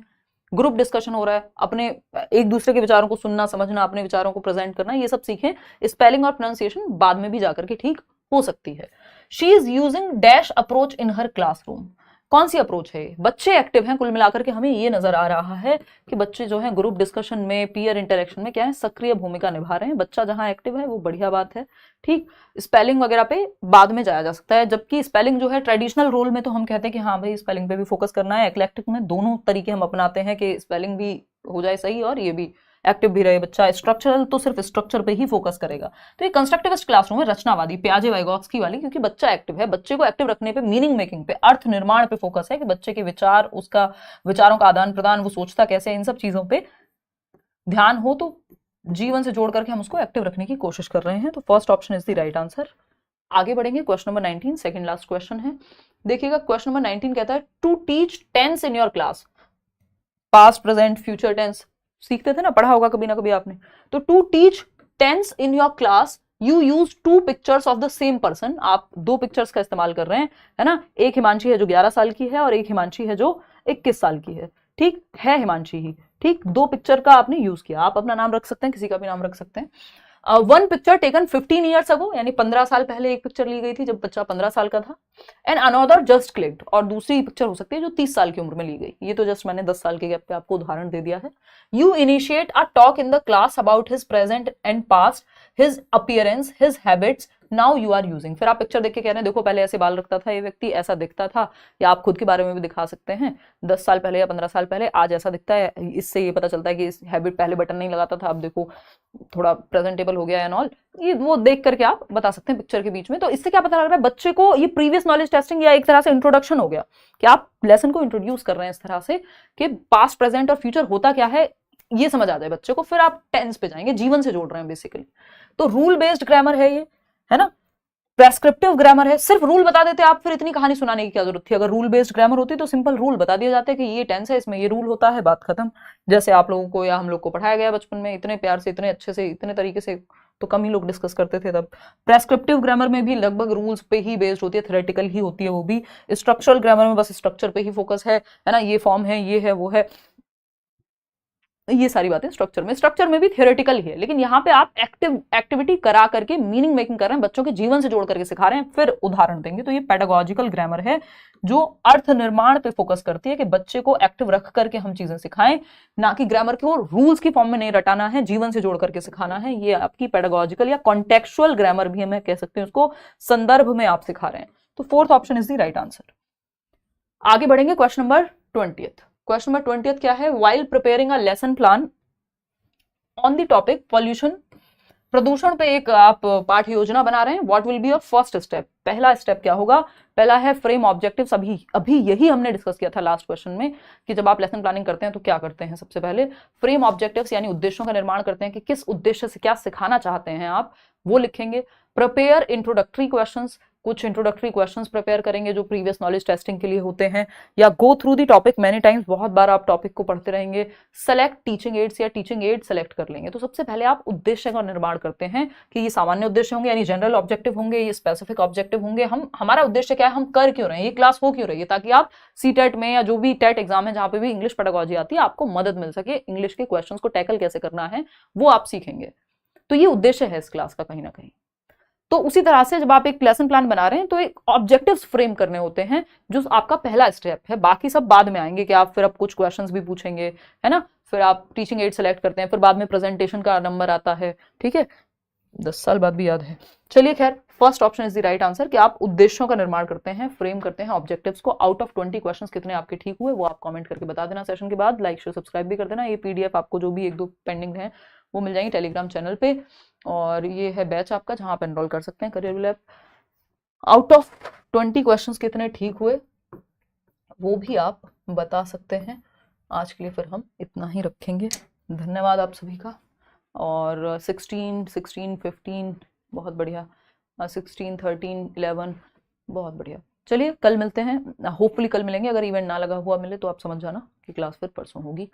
ग्रुप डिस्कशन हो रहा है, अपने एक दूसरे के विचारों को सुनना समझना, अपने विचारों को प्रेजेंट करना, ये सब सीखें। स्पेलिंग और प्रोनाउंसिएशन बाद में भी जाकर के ठीक हो सकती है। She is using dash approach in her classroom, कौन सी अप्रोच है, बच्चे एक्टिव हैं, कुल मिलाकर के हमें ये नजर आ रहा है कि बच्चे जो हैं ग्रुप डिस्कशन में, पीयर इंटरेक्शन में क्या है, सक्रिय भूमिका निभा रहे हैं। बच्चा जहां एक्टिव है वो बढ़िया बात है। ठीक, स्पेलिंग वगैरह पे बाद में जाया जा सकता है, जबकि स्पेलिंग जो है ट्रेडिशनल रोल में तो हम कहते हैं कि हाँ भाई स्पेलिंग पे भी फोकस करना है, एक्लेक्टिक में दोनों तरीके हम अपनाते हैं कि स्पेलिंग भी हो जाए सही और ये भी एक्टिव भी रहे बच्चा। स्ट्रक्चरल तो सिर्फ स्ट्रक्चर पे ही फोकस करेगा। तो ये कंस्ट्रक्टिविस्ट क्लासरूम है, रचनावादी, पियाजे वाइगोत्स्की वाली, क्योंकि बच्चा एक्टिव है, बच्चे को एक्टिव रखने पे, मीनिंग मेकिंग पे, अर्थ निर्माण पे फोकस है कि बच्चे के विचार, उसका विचारों का आदान प्रदान, वो सोचता कैसे, इन सब चीजों पे ध्यान हो, तो जीवन से जोड़ करके हम उसको एक्टिव रखने की कोशिश कर रहे हैं। तो first option is the right answer. आगे बढ़ेंगे, question number 19, second last question है। देखिएगा क्वेश्चन नंबर 19 कहता है to teach tense in your class, past, present, future tense सीखते थे ना, पढ़ा होगा कभी ना कभी आपने। तो to teach tense in your class you use two pictures of the same person, आप दो पिक्चर्स का इस्तेमाल कर रहे हैं, है ना, एक हिमांशी है जो 11 साल की है और एक हिमांशी है जो 21 साल की है। ठीक है, हिमांशी ही, ठीक, दो पिक्चर का आपने यूज किया, आप अपना नाम रख सकते हैं, किसी का भी नाम रख सकते हैं। One picture taken 15 years ago, यानी 15 साल पहले एक पिक्चर ली गई थी जब बच्चा 15 साल का था। एंड अनदर जस्ट क्लिक्ड, और दूसरी पिक्चर हो सकती है जो 30 साल की उम्र में ली गई। ये तो जस्ट मैंने 10 साल के गैप पे आपको उदाहरण दे दिया है। You initiate a talk in the class about his present and past, his appearance, his habits, now you are using. फिर आप पिक्चर देख के कह रहे हैं देखो पहले ऐसे बाल रखता था ये व्यक्ति, ऐसा दिखता था, या आप खुद के बारे में भी दिखा सकते हैं 10 साल पहले या 15 साल पहले, आज ऐसा दिखता है। इससे ये पता चलता है कि इस हैबिट, पहले बटन नहीं लगाता था, अब देखो थोड़ा प्रेजेंटेबल हो गया एंड ऑल, ये वो देख करके आप बता सकते हैं पिक्चर के बीच में। तो इससे क्या पता लग रहा है बच्चे को, ये प्रीवियस नॉलेज टेस्टिंग या एक तरह से इंट्रोडक्शन हो गया कि आप लेसन को इंट्रोड्यूस कर रहे हैं इस तरह से कि पास्ट, प्रेजेंट और फ्यूचर होता क्या है ये समझ आ जाए बच्चे को। फिर आप टेंस पे जाएंगे, जीवन से जोड़ रहे हैं बेसिकली। तो रूल बेस्ड ग्रामर है ये, है ना। प्रेस्क्रिप्टिव ग्रामर है, सिर्फ रूल बता देते आप, फिर इतनी कहानी सुनाने की क्या जरूरत थी। अगर रूल बेस्ड ग्रामर होती तो सिंपल रूल बता दिए जाते कि ये टेंस है, इसमें ये रूल होता है, बात खत्म। जैसे आप लोगों को या हम लोग को पढ़ाया गया बचपन में, इतने प्यार से, इतने अच्छे से, इतने तरीके से, तो कम ही लोग डिस्कस करते थे तब। प्रेस्क्रिप्टिव ग्रामर में भी लगभग रूल्स पे ही बेस्ड होती है, थ्योरेटिकल ही होती है वो भी। स्ट्रक्चरल ग्रामर में बस स्ट्रक्चर पे ही फोकस है ना, ये फॉर्म है, ये है, वो है, ये सारी बातें स्ट्रक्चर में भी थियोरेटिकल ही है। लेकिन यहाँ पे आप एक्टिविटी करा करके मीनिंग मेकिंग कर रहे हैं, बच्चों के जीवन से जोड़ करके सिखा रहे हैं, फिर उदाहरण देंगे। तो ये पेडागोजिकल ग्रामर है जो अर्थ निर्माण पे फोकस करती है कि बच्चे को एक्टिव रख करके हम चीजें सिखाएं, ना कि ग्रामर को रूल्स की फॉर्म में नहीं रटाना है, जीवन से जोड़ करके सिखाना है। ये आपकी पेडागोजिकल या कॉन्टेक्चुअल ग्रामर भी हमें कह सकते हैं, उसको संदर्भ में आप सिखा रहे हैं। तो fourth option is the right answer. आगे बढ़ेंगे क्वेश्चन नंबर 20। क्वेश्चन नंबर 20 क्या है? While preparing a lesson plan on the topic pollution, प्रदूषण पे एक आप पाठ योजना बना रहे हैं, what will be your first step? पहला स्टेप क्या होगा? पहला है फ्रेम ऑब्जेक्टिव्स। अभी यही हमने डिस्कस किया था लास्ट क्वेश्चन में कि जब आप लेसन प्लानिंग करते हैं तो क्या करते हैं। सबसे पहले फ्रेम ऑब्जेक्टिव्स यानी उद्देश्यों का निर्माण करते हैं कि किस उद्देश्य से क्या सिखाना चाहते हैं आप, वो लिखेंगे। प्रिपेयर इंट्रोडक्टरी क्वेश्चंस, कुछ इंट्रोडक्टरी क्वेश्चंस प्रिपेयर करेंगे जो प्रीवियस नॉलेज टेस्टिंग के लिए होते हैं, या go through the topic many times, बहुत बार आप टॉपिक को पढ़ते रहेंगे। सेलेक्ट टीचिंग एड्स या टीचिंग एड सेलेक्ट कर लेंगे। तो सबसे पहले आप उद्देश्य का निर्माण करते हैं कि ये सामान्य उद्देश्य होंगे यानी जनरल ऑब्जेक्टिव होंगे, ये स्पेसिफिक ऑब्जेक्टिव होंगे। हमारा उद्देश्य क्या है, हम कर क्यों रहे हैं, ये क्लास हो क्यों रही है, ताकि आप सीटेट में या जो भी टेट एग्जाम है जहां पे भी इंग्लिश पेडागोजी आती है आपको मदद मिल सके, इंग्लिश के क्वेश्चंस को टैकल कैसे करना है वो आप सीखेंगे। तो ये उद्देश्य है इस क्लास का कहीं ना कहीं। तो उसी तरह से जब आप एक लेसन प्लान बना रहे हैं तो एक ऑब्जेक्टिव्स फ्रेम करने होते हैं, जो आपका पहला स्टेप है। बाकी सब बाद में आएंगे कि आप फिर अब कुछ क्वेश्चंस भी पूछेंगे, है ना, फिर आप टीचिंग एड सेलेक्ट करते हैं, फिर बाद में प्रेजेंटेशन का नंबर आता है, ठीक है, 10 साल बाद भी याद है। चलिए खैर, first option is the right answer कि आप उद्देश्यों का निर्माण करते हैं, फ्रेम करते हैं ऑब्जेक्टिव्स को। आउट ऑफ 20 क्वेश्चंस कितने आपके ठीक हुए वो आप कमेंट करके बता देना सेशन के बाद। लाइक शेयर सब्सक्राइब भी कर देना। ये पीडीएफ आपको जो भी एक दो पेंडिंग है वो मिल जाएंगे टेलीग्राम चैनल पे, और ये है बैच आपका जहां आप एनरोल कर सकते हैं career lab. Out of 20 questions कितने ठीक हुए वो भी आप बता सकते हैं। आज के लिए फिर हम इतना ही रखेंगे। धन्यवाद आप सभी का। और 16, 15 बहुत बढ़िया, 16, 13, 11 बहुत बढ़िया। चलिए कल मिलते हैं, होपफुली कल मिलेंगे। अगर इवेंट ना लगा हुआ मिले तो आप समझ जाना कि क्लास फिर परसों होगी।